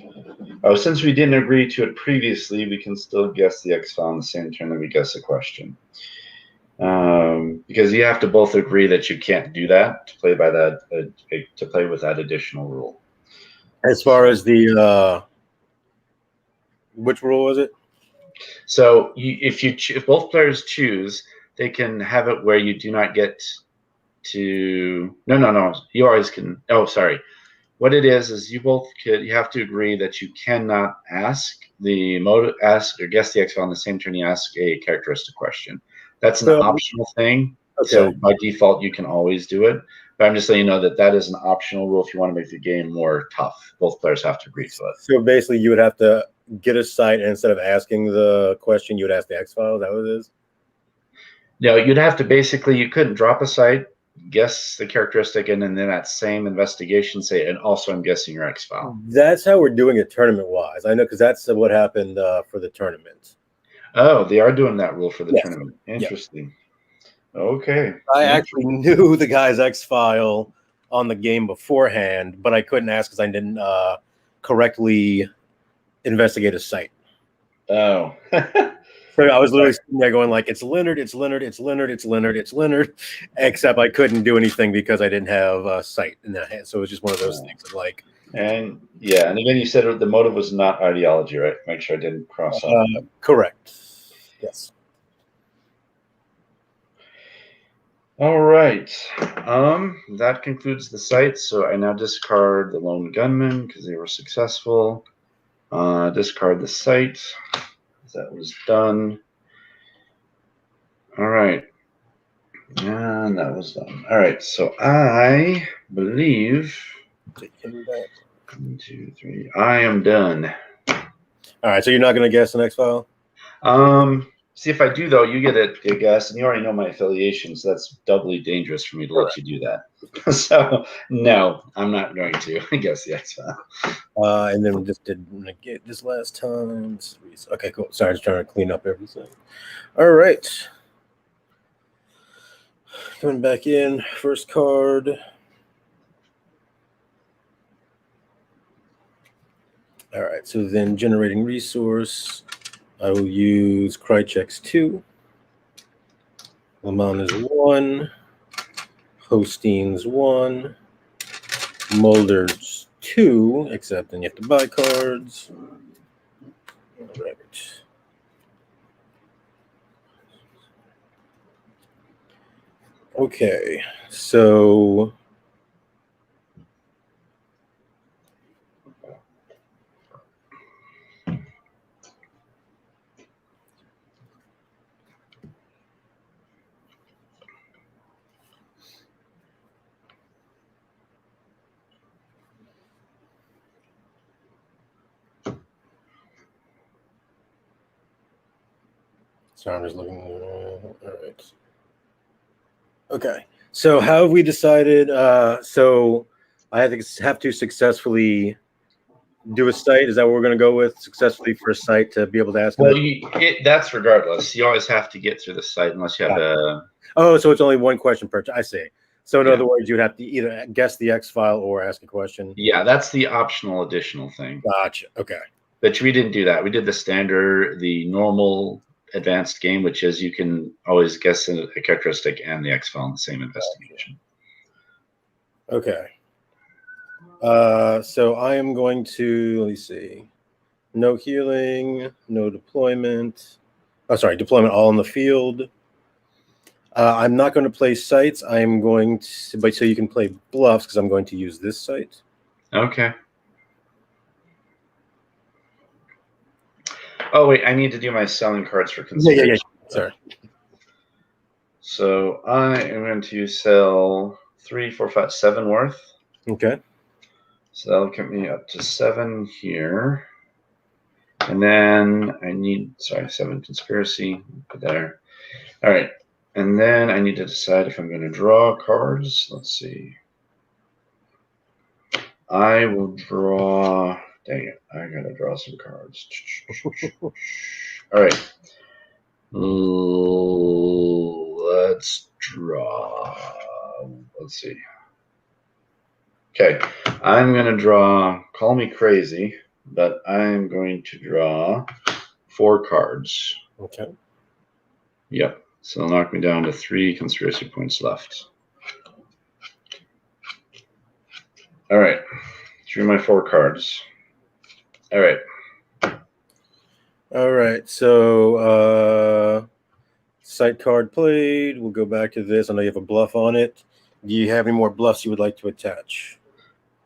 Oh, since we didn't agree to it previously, we can still guess the X file on the same turn that we guess a question. Because you have to both agree that you can't do that to play by that to play with that additional rule. As far as the which rule was it? So if both players choose, they can have it where you do not get to. No. You always can. Oh, sorry. What it is you both you have to agree that you cannot ask or guess the X file on the same turn you ask a characteristic question. That's an optional thing. Okay. So by default, you can always do it. But I'm just letting you know that is an optional rule if you want to make the game more tough. Both players have to agree to it. So basically, you would have to get a site, and instead of asking the question, you would ask the X file. Is that what it is? No, you'd have to you couldn't drop a site, guess the characteristic, and then that same investigation say, and also I'm guessing your X file. That's how we're doing it tournament-wise. I know because that's what happened for the tournament. Oh, they are doing that rule for the Yes. tournament. Interesting. Okay. I actually knew the guy's X file on the game beforehand, but I couldn't ask because I didn't correctly investigate his site. Oh. So I was literally sitting there going like, it's Leonard, it's Leonard, it's Leonard, it's Leonard, it's Leonard, except I couldn't do anything because I didn't have a site in that hand. So it was just one of those things of like. And yeah, and again, you said the motive was not ideology, right? Make sure I didn't cross off. Correct. Yes. All right. That concludes the sites. So I now discard the lone gunman because they were successful. Discard the site. That was done. All right. And that was done. All right. So I believe 1, 2, 3. I am done. All right. So you're not going to guess the next file? See, if I do, though, you get a guess, and you already know my affiliation, so that's doubly dangerous for me to let you do that. So, no, I'm not going to. I guess the X file. And then we just did get this last time. Okay, cool. Sorry, just trying to clean up everything. All right. Coming back in, first card. All right, so then generating resource. I will use Krychek's 2. Lamont is 1. Hostein's 1. Mulder's 2, except then you have to buy cards. All right. Okay, so I'm just looking. All right. Okay. So how have we decided? So I have to successfully do a site. Is that what we're going to go with? Successfully for a site to be able to ask? Well, that's regardless. You always have to get through the site unless you have a. Oh, so it's only one question per. I see. So in other words, you'd have to either guess the X file or ask a question. Yeah, that's the optional additional thing. Gotcha. Okay. But we didn't do that. We did the standard, the normal advanced game, which is you can always guess a characteristic and the X file in the same investigation. Okay. So I am going to, let me see. No healing, no deployment. Oh, sorry, deployment all in the field. I'm not going to play sites. I'm going to, but so you can play bluffs because I'm going to use this site. Okay. Oh, wait, I need to do my selling cards for consideration. Yeah. Sorry. So I am going to sell 3, 4, 5, 7 worth. Okay. So that'll get me up to 7 here. And then I need, 7 conspiracy. Put there. All right. And then I need to decide if I'm going to draw cards. Let's see. I will draw. Dang it. I got to draw some cards. All right. Let's draw. Let's see. Okay. I'm going to draw. Call me crazy, but I'm going to draw 4 cards. Okay. Yep. So it'll knock me down to 3 conspiracy points left. All right. Through my 4 cards. All right. All right. So site card played. We'll go back to this. I know you have a bluff on it. Do you have any more bluffs you would like to attach?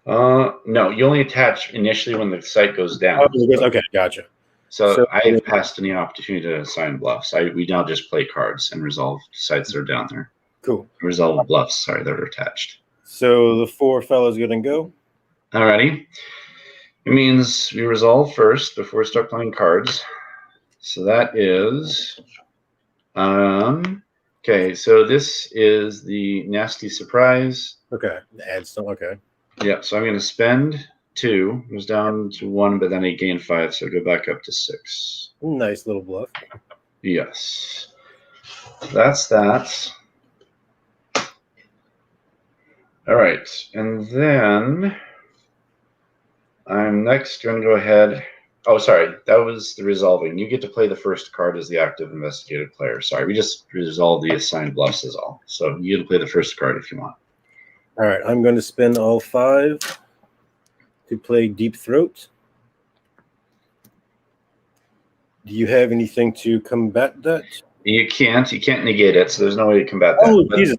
No, you only attach initially when the site goes down. Oh, okay, gotcha. So I've passed any opportunity to assign bluffs. We now just play cards and resolve sites that are down there. Cool. Resolve bluffs, that are attached. So the 4 fellows good and go? Alrighty. It means we resolve first before we start playing cards. So that is okay, so this is the nasty surprise. Okay. Add some, okay. Yeah, so I'm gonna spend 2. It was down to 1, but then I gained 5, so go back up to 6. Nice little bluff. Yes. That's that. All right. And then I'm next going to go ahead. Oh, sorry. That was the resolving. You get to play the first card as the active investigative player. Sorry. We just resolved the assigned bluffs is all. So you get to play the first card if you want. All right. I'm going to spend all 5 to play Deep Throat. Do you have anything to combat that? You can't negate it, so there's no way to combat that. Oh, Jesus,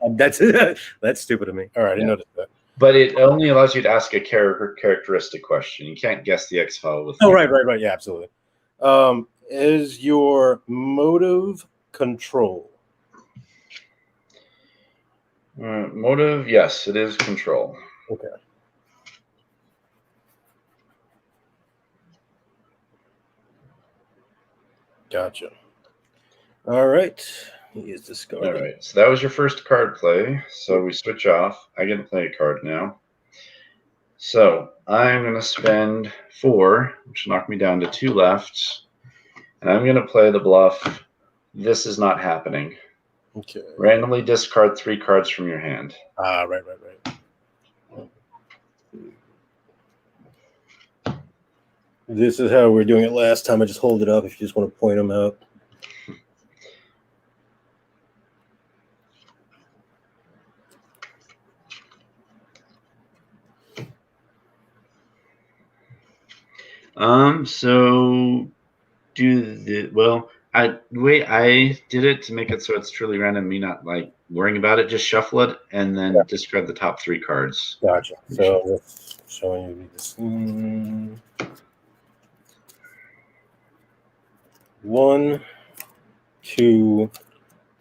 that's stupid of me. All right, I didn't notice that. But it only allows you to ask a characteristic question. You can't guess the X file with. Oh, right. Yeah, absolutely. Is your motive control? Motive, yes, it is control. Okay. Gotcha. All right. He is discarded. All right. So that was your first card play. So we switch off. I get to play a card now. So I'm going to spend 4, which will knock me down to 2 left. And I'm going to play the bluff. This is not happening. Okay. Randomly discard 3 cards from your hand. Right. This is how we were doing it last time. I just hold it up if you just want to point them out. So the way I did it to make it so it's truly random, me not like worrying about it, just shuffle it and then discard the top 3 cards. Gotcha. So that's showing you this. 1, 2,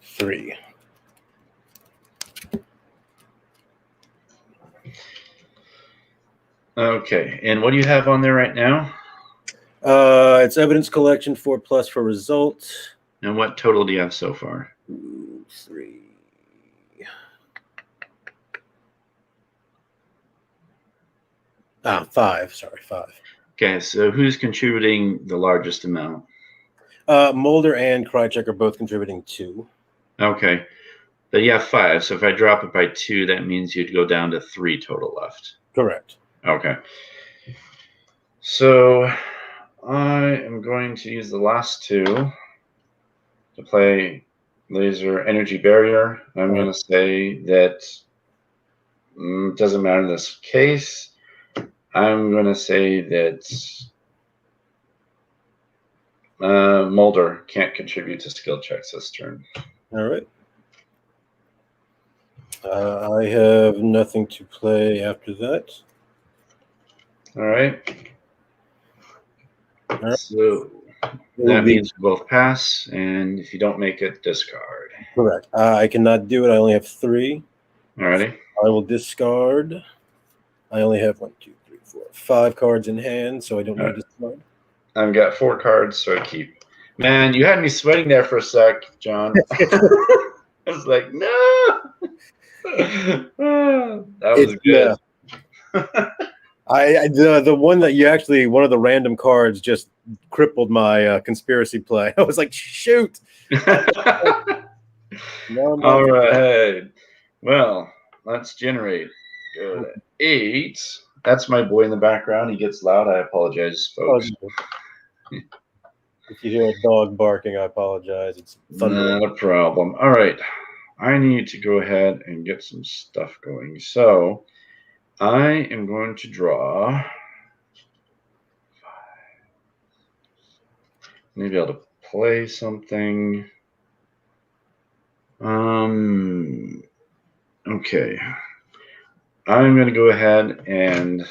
3. Okay, and what do you have on there right now? It's evidence collection 4+ for result. And what total do you have so far? 2, 3. Five. Sorry, 5. Okay, so who's contributing the largest amount? Mulder and Krychek are both contributing 2. Okay, but you have 5. So if I drop it by 2, that means you'd go down to 3 total left. Correct. Okay. So I am going to use the last 2 to play laser energy barrier. I'm going to say that it doesn't matter in this case. I'm going to say that Mulder can't contribute to skill checks this turn. All right. I have nothing to play after that. All right. So that means we both pass, and if you don't make it, discard. Correct. I cannot do it. I only have 3. Alrighty. I will discard. I only have 1, 2, 3, 4, 5 cards in hand, so I don't need to discard. I've got 4 cards, so I keep. Man, you had me sweating there for a sec, John. I was like, no. That was good. The one that you actually, one of the random cards just crippled my conspiracy play. I was like, shoot. All right. Well, let's generate. Go to 8. That's my boy in the background. He gets loud. I apologize, folks. If you hear a dog barking, I apologize. It's thunder. Not a problem. All right. I need to go ahead and get some stuff going. So I am going to draw 5. Maybe I'll play something. Okay. I'm going to go ahead and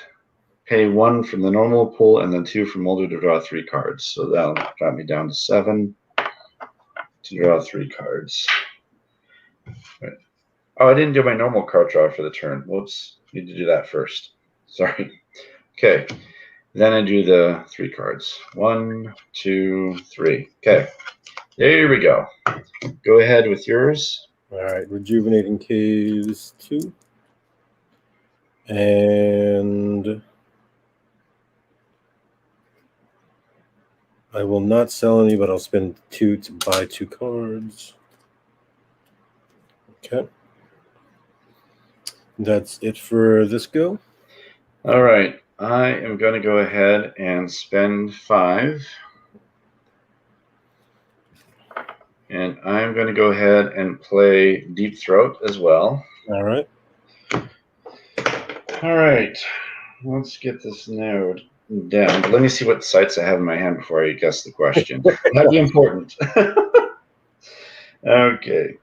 pay 1 from the normal pool and then 2 from Mulder to draw 3 cards. So that'll drop me down to 7 to draw 3 cards. Right. Oh, I didn't do my normal card draw for the turn. Whoops. Need to do that first. Sorry. Okay. Then I do the 3 cards. 1, 2, 3. Okay. There we go. Go ahead with yours. All right. Rejuvenating Caves 2. And I will not sell any, but I'll spend 2 to buy 2 cards. Okay. That's it for this go. All right. I am going to go ahead and spend 5. And I'm going to go ahead and play Deep Throat as well. All right. All right. Let's get this narrowed down. Let me see what sites I have in my hand before I guess the question. That'd be important. Okay.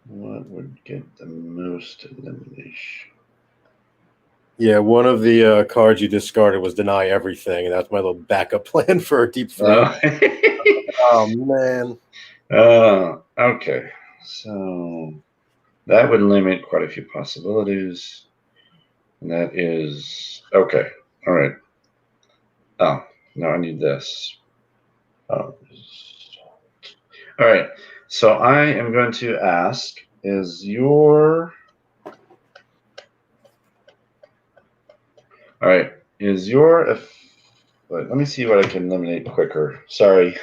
What would get the most elimination? Yeah, one of the cards you discarded was Deny Everything, and that's my little backup plan for a Deep Throat. Oh, man. Okay. So that would limit quite a few possibilities. And that is okay. All right. Oh, no, I need this. Oh. All right. So I am going to ask, is your... All right. Is your... Let me see what I can eliminate quicker. Sorry.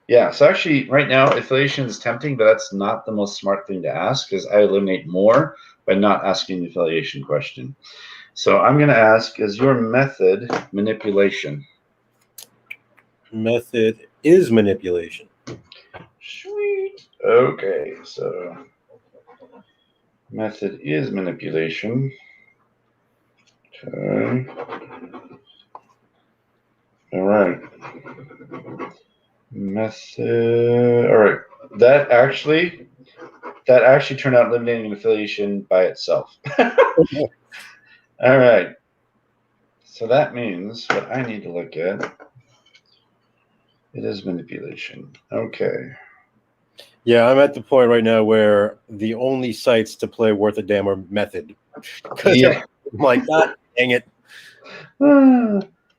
Yeah, so actually right now affiliation is tempting, but that's not the most smart thing to ask because I eliminate more by not asking the affiliation question. So I'm going to ask, is your method manipulation? Method is manipulation. Sweet. Okay, so method is manipulation. Okay. All right. Method. All right. That actually turned out eliminating an affiliation by itself. All right. So that means what I need to look at, it is manipulation. Okay. Yeah, I'm at the point right now where the only sites to play worth a damn are method. Yeah. I'm like, God dang it.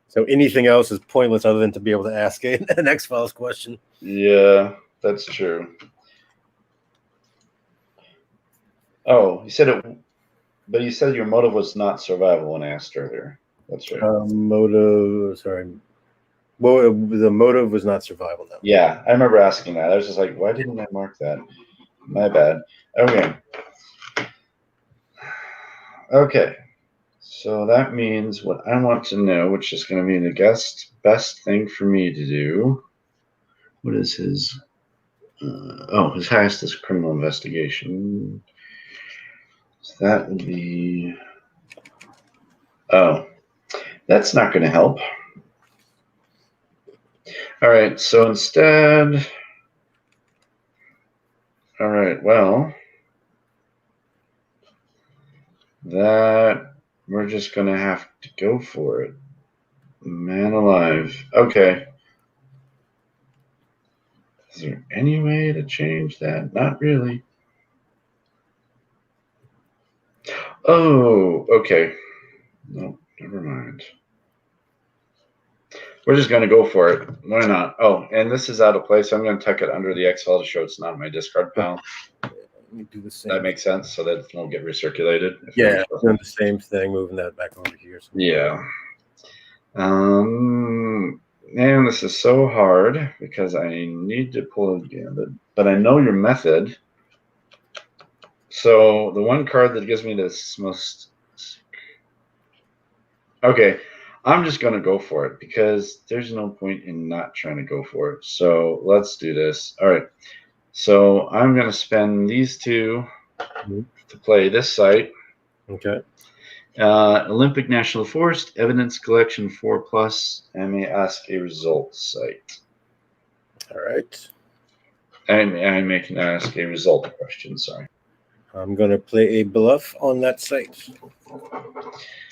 So anything else is pointless other than to be able to ask an X-Files question. Yeah, that's true. Oh, you said it, but you said your motive was not survival when I asked earlier. That's right. Motive, sorry. Well, the motive was not survival, though. Yeah, I remember asking that. I was just like, why didn't I mark that? My bad. Okay. Okay. So that means what I want to know, which is going to be the best thing for me to do. What is his? His highest is criminal investigation. So that would be. Oh, that's not going to help. All right. So instead. All right. Well, that we're just going to have to go for it. Man alive. Okay. Is there any way to change that? Not really. Oh, okay. No, never mind. We're just going to go for it. Why not? Oh, and this is out of place. So I'm going to tuck it under the X file to show it's not in my discard pile. Let me do the same. That makes sense, so that it won't get recirculated. Yeah, doing the same thing, moving that back over here. So. Yeah. Man, this is so hard because I need to pull it again, but I know your method. So the one card that gives me this most... Okay, I'm just going to go for it because there's no point in not trying to go for it. So let's do this. All right. So I'm going to spend these 2 to play this site. Okay. Olympic National Forest, evidence collection 4+, and may ask a result site. All right. I may ask a result question, sorry. I'm going to play a bluff on that site.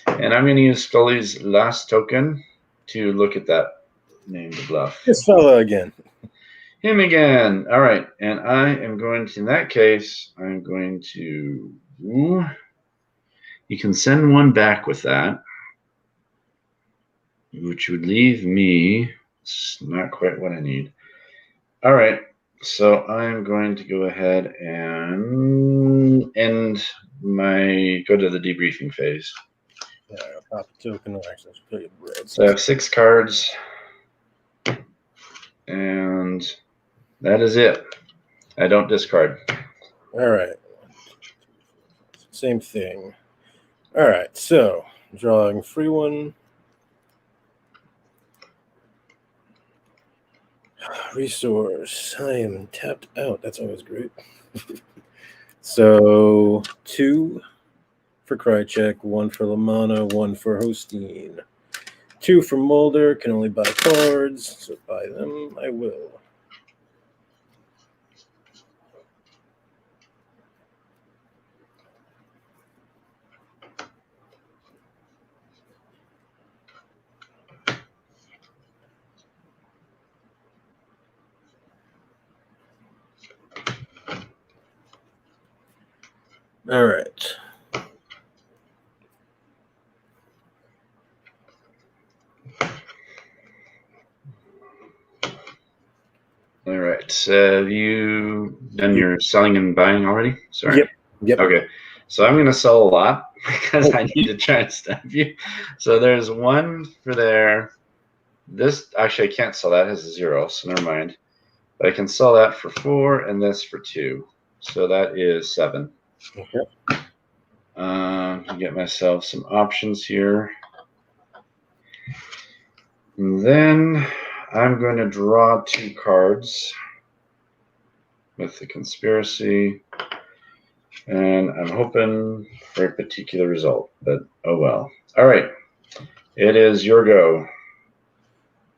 And I'm going to use Scully's last token to look at that named bluff. This fella again. Him again. All right. And I am going to, in that case, I'm going to... You can send 1 back with that, which would leave me It's not quite what I need. All right. So I'm going to go ahead and go to the debriefing phase. Yeah, I'll pop a token or access. So I have 6 cards. And that is it. I don't discard. All right. Same thing. All right. So drawing free one. Resource. I am tapped out. That's always great. So 2 for Krychek, 1 for Lamana, 1 for Hosteen. 2 for Mulder. Can only buy cards, so buy them. I will. All right. All right. So have you done your selling and buying already? Sorry. Yep. Okay. So I'm going to sell a lot because I need to try and stop you. So there's 1 for there. This, actually, I can't sell that. It has a 0, so never mind. But I can sell that for 4 and this for 2. So that is 7. Okay. Get myself some options here. And then I'm going to draw 2 cards with the conspiracy. And I'm hoping for a particular result, but oh well. All right. It is your go.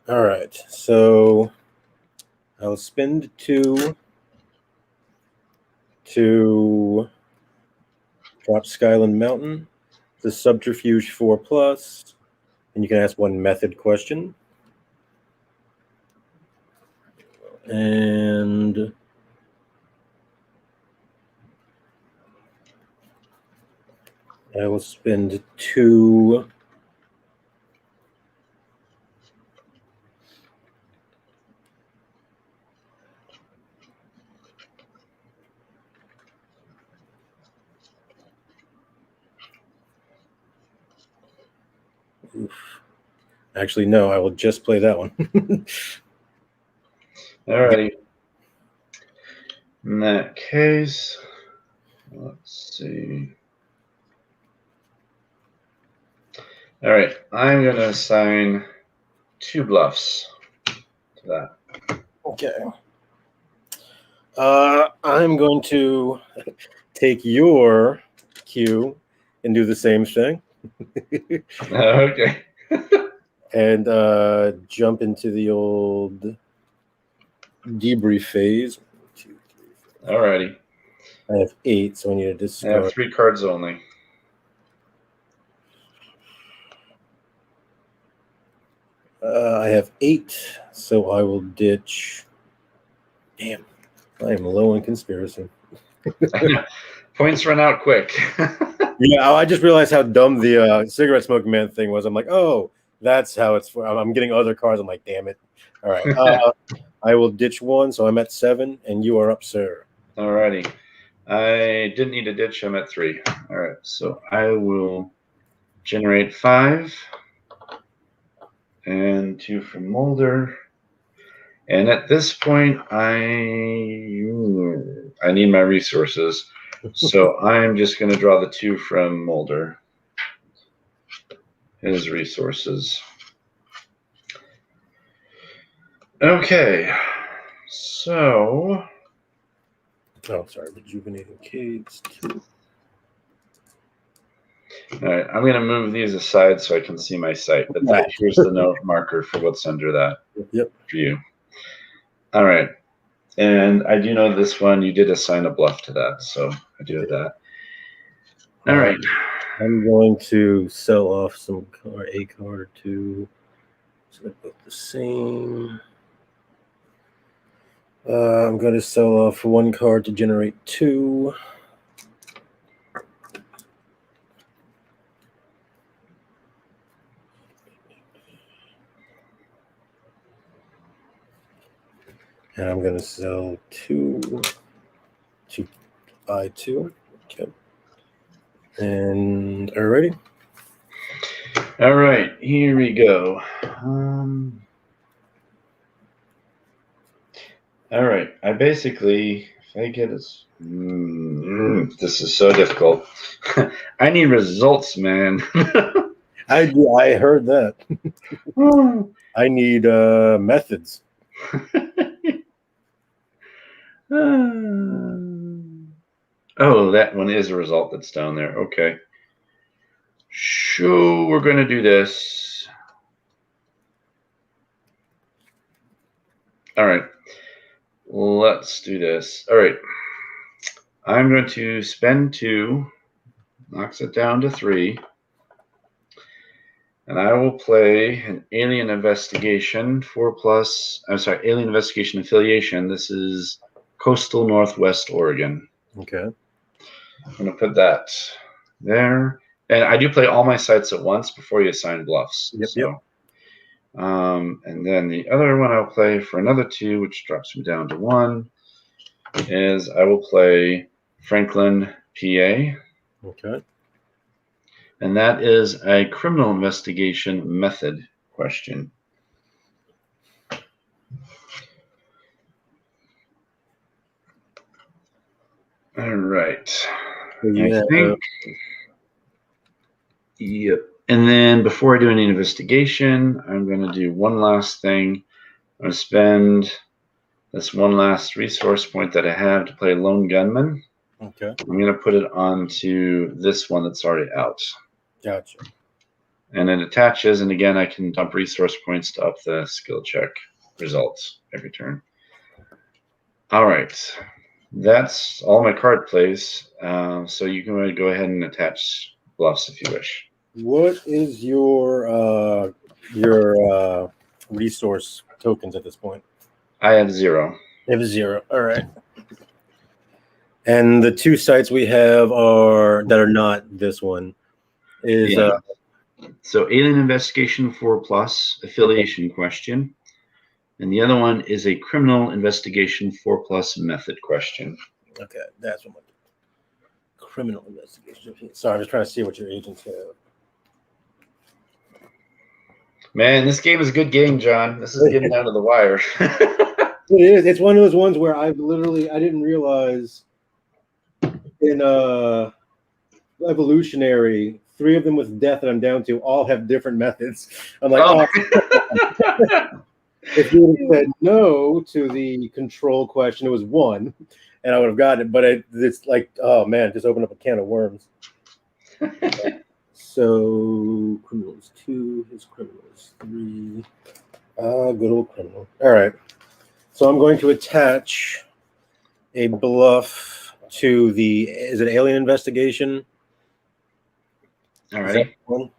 All right. So I'll spend 2 to drop Skyland Mountain. The subterfuge 4+, and you can ask 1 method question. And I will spend 2 Oof. Actually, no, I will just play that one. All righty. In that case, let's see. All right. I'm going to assign 2 bluffs to that. Okay. I'm going to take your cue and do the same thing. Okay. And jump into the old debrief phase. 1, 2, 3, 4. All righty. I have 8, so I need to I discard. have 3 cards only. I have 8, so I will ditch. Damn, I am low on conspiracy. Points run out quick. Yeah, I just realized how dumb the cigarette smoking man thing was. I'm like, oh, that's how it's for. I'm getting other cards. I'm like, damn it. All right. I will ditch 1, so I'm at 7, and you are up, sir. All righty. I didn't need to ditch. I'm at 3. All right. So I will generate 5 and 2 from Mulder. And at this point, I need my resources. So I'm just going to draw the 2 from Mulder. His resources. Okay. So. Oh, sorry. Rejuvenating Cades 2. All right. I'm going to move these aside so I can see my site. But here's the note marker for what's under that. Yep. For you. All right. And I do know this one, you did assign a bluff to that, so I do have that. All right. I'm going to sell off some card, a card or 2. So they're both the same. I'm going to sell off 1 card to generate 2. And I'm going to sell 2 to buy 2. Okay. And are you ready? All right, here we go. All right, I basically, if I get this, this is so difficult. I need results, man. I heard that. I need methods. Oh, that one is a result that's down there. Okay. So we're going to do this. All right. Let's do this. All right. I'm going to spend 2, knocks it down to 3. And I will play an Alien Investigation 4+. I'm sorry, Alien Investigation Affiliation. This is Coastal Northwest Oregon. Okay. I'm going to put that there. And I do play all my sites at once before you assign bluffs. Yep. And then the other one I'll play for another 2, which drops me down to 1, is I will play Franklin, PA. Okay. And that is a criminal investigation method question. All right. Yeah. I think. Yep. And then before I do any investigation, I'm going to do one last thing. I'm going to spend this one last resource point that I have to play Lone Gunman. Okay. I'm going to put it onto this one that's already out. Gotcha. And it attaches, and again, I can dump resource points to up the skill check results every turn. All right. That's all my card plays. So you can go ahead and attach bluffs if you wish. What is your resource tokens at this point? I have 0. You have 0. All right. And the 2 sites we have that are not this one is so Alien Investigation 4+ affiliation question, and the other one is a Criminal Investigation 4+ method question. Okay, that's one. Criminal investigation. Sorry, I'm just trying to see what your agents have. Man, this game is a good game, John. This is getting down to the wire. It is. It's one of those ones where I didn't realize in evolutionary, 3 of them with death that I'm down to all have different methods. I'm like, if you would have said no to the control question, it was 1, and I would have gotten it. But it's like, oh man, just open up a can of worms. So criminals 2, his criminals 3. Good old criminal. All right. So I'm going to attach a bluff to is it Alien Investigation? All right.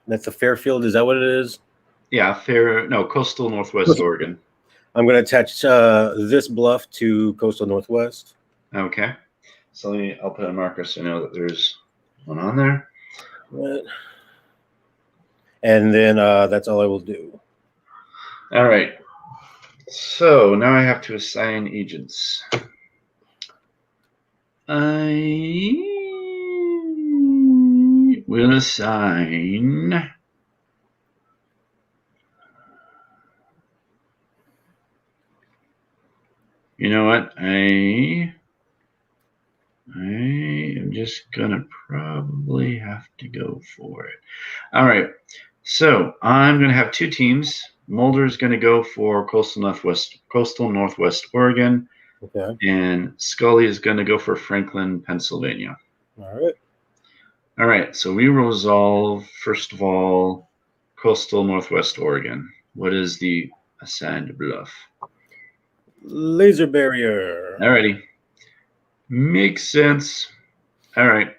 That's the Fairfield. Is that what it is? Yeah, Coastal Northwest Oregon. I'm going to attach this bluff to Coastal Northwest. Okay. So I'll put a marker so I know that there's one on there. Right. And then that's all I will do. All right. So now I have to assign agents. I will assign. You know what? I am just gonna probably have to go for it. All right. So I'm gonna have 2 teams. Mulder is gonna go for Coastal Northwest Oregon. Okay. And Scully is gonna go for Franklin, Pennsylvania. All right. All right. So we will resolve first of all Coastal Northwest Oregon. What is the assigned bluff? Laser barrier. Alrighty. Makes sense. All right.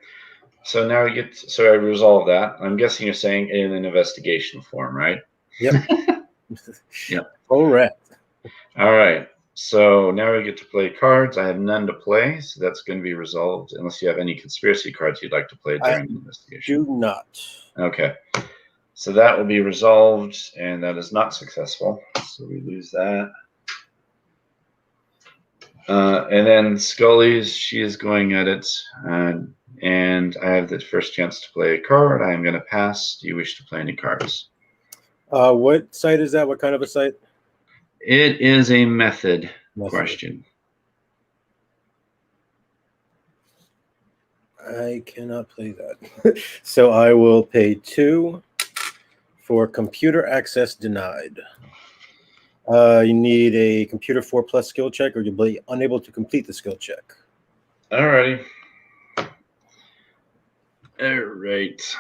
So now so I resolve that. I'm guessing you're saying in an investigation form, right? Yep. Yep. Correct. All right. So now we get to play cards. I have none to play, so that's going to be resolved unless you have any conspiracy cards you'd like to play during the investigation. Do not. Okay. So that will be resolved, and that is not successful. So we lose that. And then Scully's, she is going at it. And I have the first chance to play a card. I am going to pass. Do you wish to play any cards? What site is that? What kind of a site? It is a method question. I cannot play that. So I will pay 2 for computer access denied. You need a computer 4+ skill check, or you'll be unable to complete the skill check. Alrighty. All right.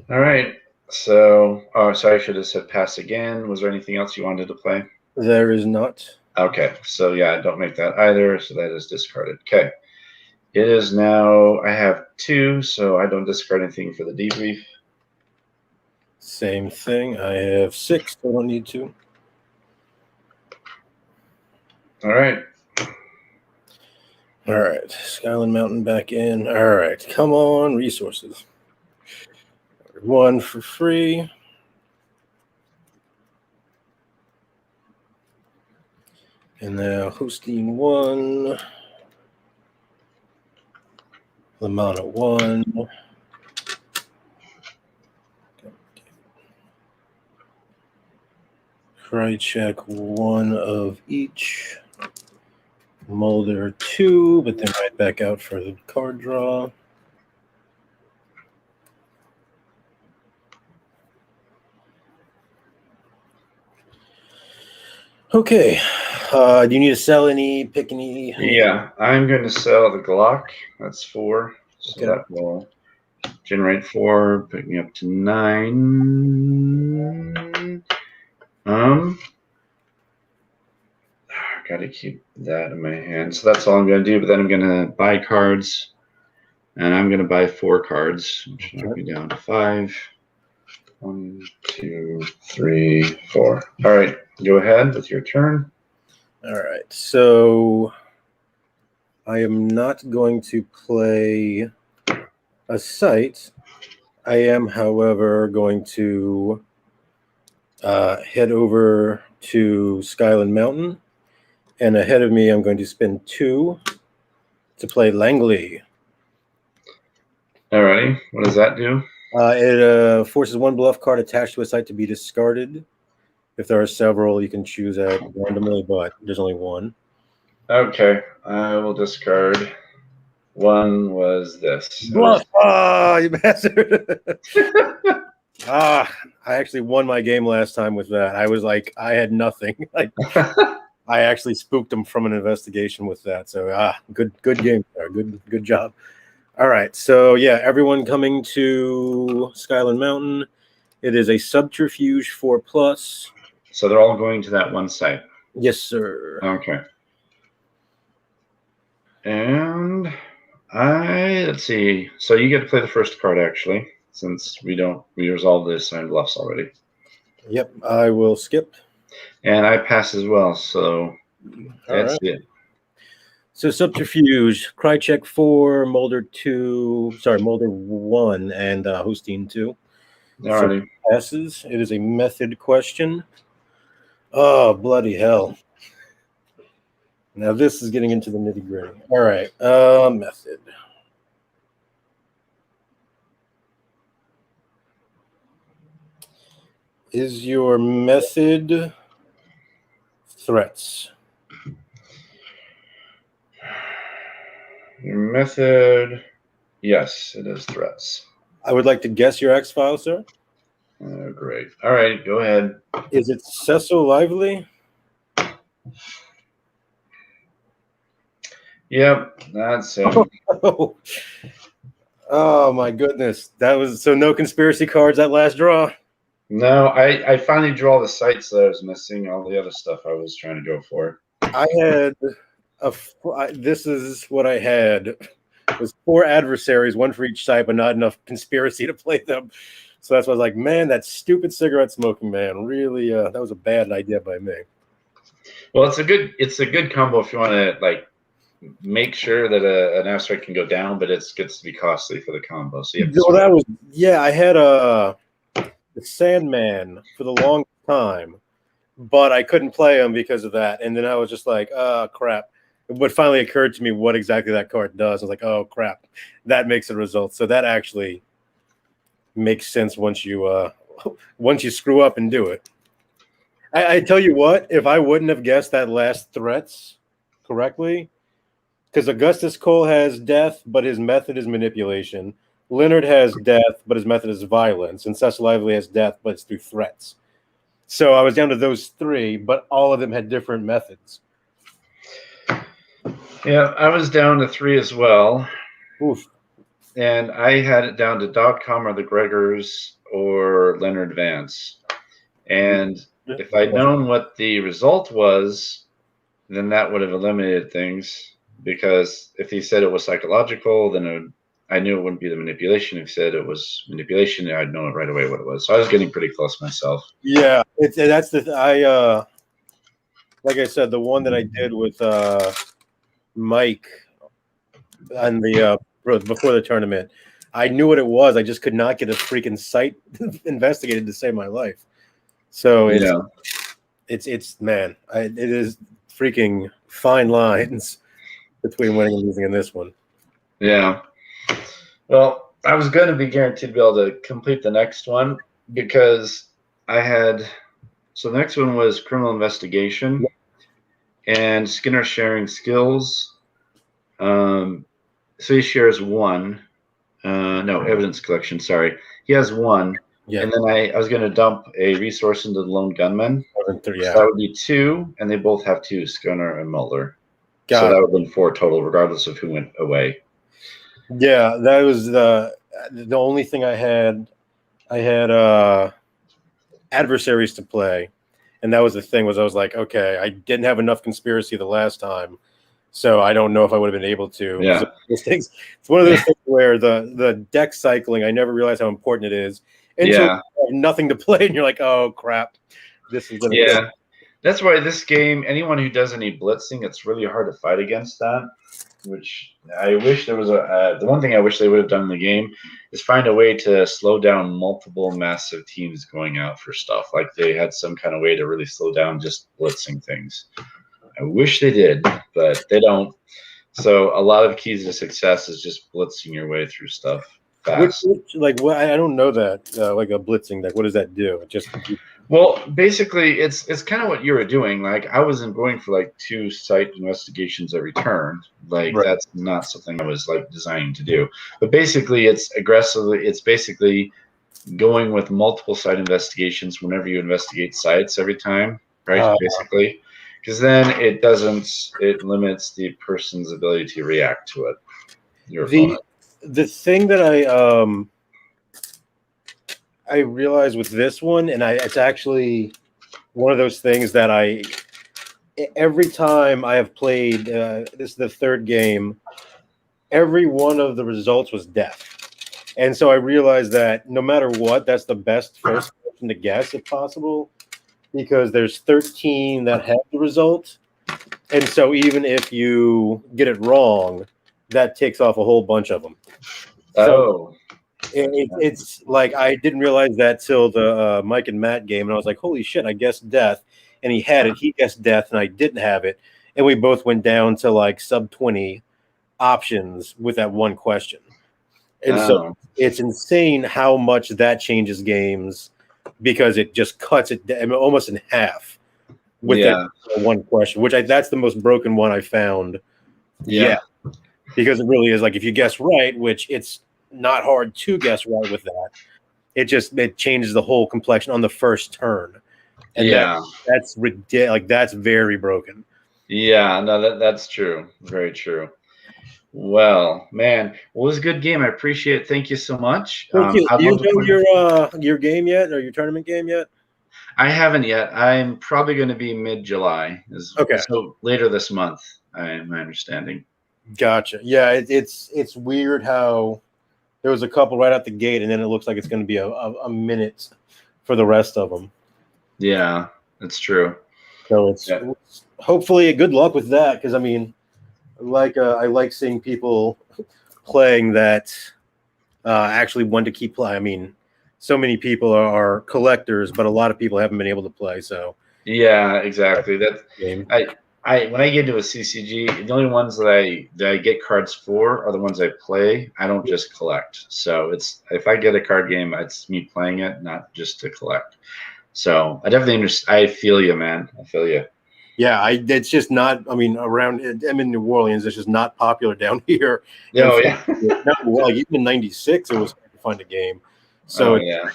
All right. So, sorry, I should have said pass again. Was there anything else you wanted to play? There is not. Okay. So, yeah, don't make that either. So that is discarded. Okay. It is now, I have 2, so I don't discard anything for the debrief. Same thing. I have 6. So I don't need to. All right. All right. Skyland Mountain back in. All right. Come on, resources. 1 for free. And now hosting 1. Lamana 1. Cry check 1 of each. Mulder 2, but then right back out for the card draw. Okay. Do you need to sell any, pick any? Yeah, I'm going to sell the Glock. That's 4. So Okay. that will generate 4, pick me up to 9. Got to keep that in my hand. So that's all I'm going to do. But then I'm going to buy cards, and I'm going to buy 4 cards, which will knock me down to 5. 1, 2, 3, 4. All right, go ahead with your turn. All right. So I am not going to play a site. I am, however, going to head over to Skyland Mountain. And ahead of me, I'm going to spend 2 to play Langley. Alrighty, what does that do? It forces 1 bluff card attached to a site to be discarded. If there are several, you can choose at randomly, but there's only 1. Okay, I will discard. 1 was this. Bluff! Ah, you bastard! I actually won my game last time with that. I was like, I had nothing. Like, I actually spooked him from an investigation with that. So, good game there. Good job. All right. So, yeah, everyone coming to Skyland Mountain. It is a subterfuge 4+. So they're all going to that one site. Yes, sir. Okay. And let's see. So you get to play the first card, actually, since we resolved the assigned bluffs already. Yep, I will skip. And I pass as well, so that's it. So subterfuge, cry check 4, Mulder 1, and Hosteen 2. Alrighty. So passes. It is a method question. Oh, bloody hell. Now this is getting into the nitty-gritty. All right, method. Is your method threats? Your method, yes, it is threats. I would like to guess your X file, sir. Great. All right, go ahead. Is it Cecil Lively? Yep, that's it. Oh my goodness. That was so no conspiracy cards that last draw. No, I finally drew all the sites that I was missing, all the other stuff I was trying to go for. I had this is what I had. It was 4 adversaries, 1 for each side, but not enough conspiracy to play them. So that's why I was like, man, that stupid cigarette smoking man. Really, that was a bad idea by me. Well, it's a good combo if you want to like make sure that an asteroid can go down, but it gets to be costly for the combo. So I had the Sandman for the long time, but I couldn't play them because of that. And then I was just like, oh, crap. What finally occurred to me what exactly that card does. I was like, oh, crap. That makes a result. So that actually makes sense once you screw up and do it. I tell you what, if I wouldn't have guessed that last threats correctly, because Augustus Cole has death, but his method is manipulation. Leonard has death, but his method is violence. And Cecil Lively has death, but it's through threats. So I was down to those three, but all of them had different methods. Yeah, I was down to three as well. Oof. And I had it down to .com or the Gregors or Leonard Vance. And if I'd known what the result was, then that would have eliminated things. Because if he said it was psychological, then I knew it wouldn't be the manipulation. If he said it was manipulation, I'd know it right away what it was. So I was getting pretty close myself. Yeah, that's the like I said, the one that I did with Mike on the before the tournament. I knew what it was. I just could not get a freaking site investigated to save my life. So it's man, it is freaking fine lines between winning and losing in this one. Yeah. Well, I was going to be guaranteed to be able to complete the next one because so the next one was criminal investigation and Skinner sharing skills. So he shares one. Evidence collection. Sorry. He has one. Yeah. And then I was going to dump a resource into the lone gunman. So that would be two, and they both have two, Skinner and Mulder. So that would have been four total, regardless of who went away. Yeah, that was the only thing I had. I had adversaries to play, and that was the thing. Was I was like, okay, I didn't have enough conspiracy the last time, so I don't know if I would have been able to. Yeah, so it's one of those things where the deck cycling, I never realized how important it is until you have nothing to play, and you're like, oh crap, this is gonna go. That's why this game, anyone who does any blitzing, it's really hard to fight against that. Which I wish there was the one thing I wish they would have done in the game is find a way to slow down multiple massive teams going out for stuff. Like they had some kind of way to really slow down just blitzing things. I wish they did, but they don't. So a lot of keys to success is just blitzing your way through stuff fast. I don't know that. Like a blitzing deck, what does that do? Well, basically, it's kind of what you were doing. Like I wasn't going for like 2 site investigations every turn. Like that's not something I was like designing to do. But basically, it's aggressively. It's basically going with multiple site investigations whenever you investigate sites every time, right? Basically, because then it limits the person's ability to react to it. Your opponent. The thing that I realized with this one, and it's actually one of those things that every time I have played, this is the third game, every one of the results was death. And so I realized that no matter what, that's the best first question to guess if possible, because there's 13 that have the result. And so even if you get it wrong, that takes off a whole bunch of them. So it's like I didn't realize that till the Mike and Matt game, and I was like, holy shit, I guessed death. And he had it. He guessed death, and I didn't have it. And we both went down to like sub 20 options with that one question. And so it's insane how much that changes games because it just cuts it almost in half with that one question, which that's the most broken one I found. Yeah. Because it really is like if you guess right, which it's not hard to guess right with that, it changes the whole complexion on the first turn. And that's ridiculous. Like that's very broken. Yeah, no, that's true. Very true. Well, man, it was a good game. I appreciate it. Thank you so much. Thank you. Do you know your game yet, or your tournament game yet? I haven't yet. I'm probably going to be mid-July. Okay. So later this month, my understanding. Gotcha. Yeah, it's weird how there was a couple right out the gate, and then it looks like it's going to be a minute for the rest of them. Yeah, that's true. So it's hopefully good luck with that, because I mean, I like seeing people playing that actually want to keep playing. I mean, so many people are collectors, but a lot of people haven't been able to play. So Yeah, exactly. That game. I when I get into a CCG, the only ones that I get cards for are the ones I play. I don't just collect. So it's if I get a card game, it's me playing it, not just to collect. So I definitely understand. I feel you, man. I feel you. Yeah, it's just not. I mean, around I'm in New Orleans. It's just not popular down here. And Oh yeah. like even in '96, it was hard to find a game. So Oh yeah.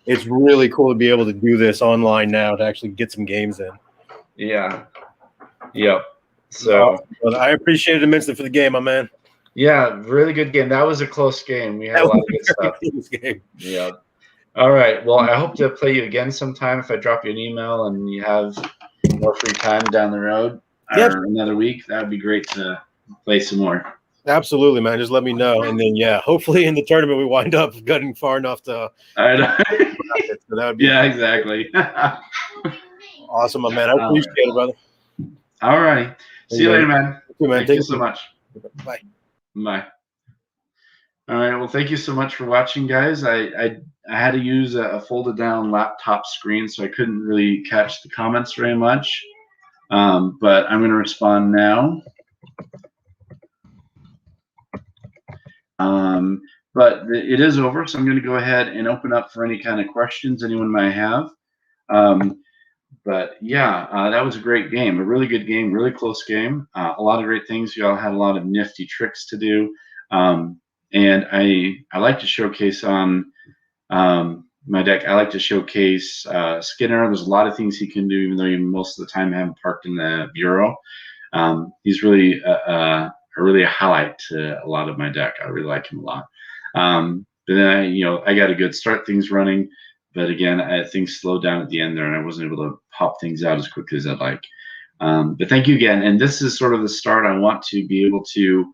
it's really cool to be able to do this online now to actually get some games in. Yeah. Yep. So But I appreciate it immensely for the game, my man. yeah, really good game. That was a close game. We had a lot of good stuff. Game. Yeah. All right. Well, I hope to play you again sometime if I drop you an email and you have more free time down the road or another week. That would be great to play some more. Absolutely, man. Just let me know. And then, yeah, hopefully in the tournament we wind up getting far enough to. I know. So that would be exactly. Awesome, my man. I appreciate it, brother. All right. See you later, man. Thank you so much. Bye. Bye. All right. Well, thank you so much for watching, guys. I had to use a folded down laptop screen, so I couldn't really catch the comments very much. But I'm going to respond now. But it is over, so I'm going to go ahead and open up for any kind of questions anyone might have. But yeah, that was a great game, a really good game, really close game. A lot of great things. You all had a lot of nifty tricks to do. And I like to showcase on my deck. I like to showcase Skinner. There's a lot of things he can do, even though you most of the time have him parked in the bureau. He's really really a highlight to a lot of my deck. I really like him a lot. But then I got a good start things running, but again, things slowed down at the end there, and I wasn't able to pop things out as quickly as I'd like. But thank you again. And this is sort of the start. I want to be able to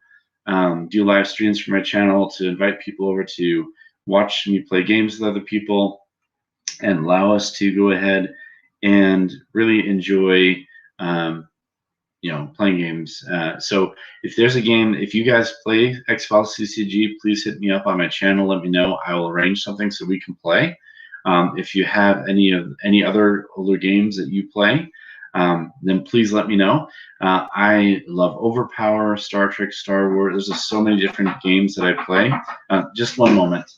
do live streams for my channel, to invite people over to watch me play games with other people, and allow us to go ahead and really enjoy playing games. So if there's a game, if you guys play X-Files CCG, please hit me up on my channel. Let me know. I will arrange something so we can play. If you have any other older games that you play, then please let me know. I love Overpower, Star Trek, Star Wars. There's just so many different games that I play. Just one moment.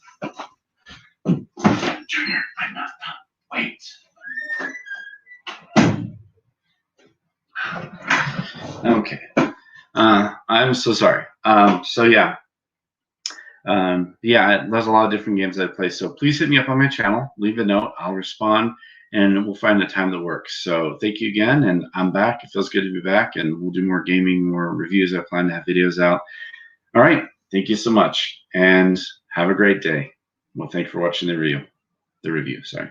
Junior, I'm not done. Wait. Okay. I'm so sorry. Yeah, there's a lot of different games that I play. So please hit me up on my channel, leave a note, I'll respond, and we'll find a time that works. So thank you again, and I'm back. It feels good to be back, and we'll do more gaming, more reviews. I plan to have videos out. All right. Thank you so much, and have a great day. Well, thank you for watching the review. Sorry.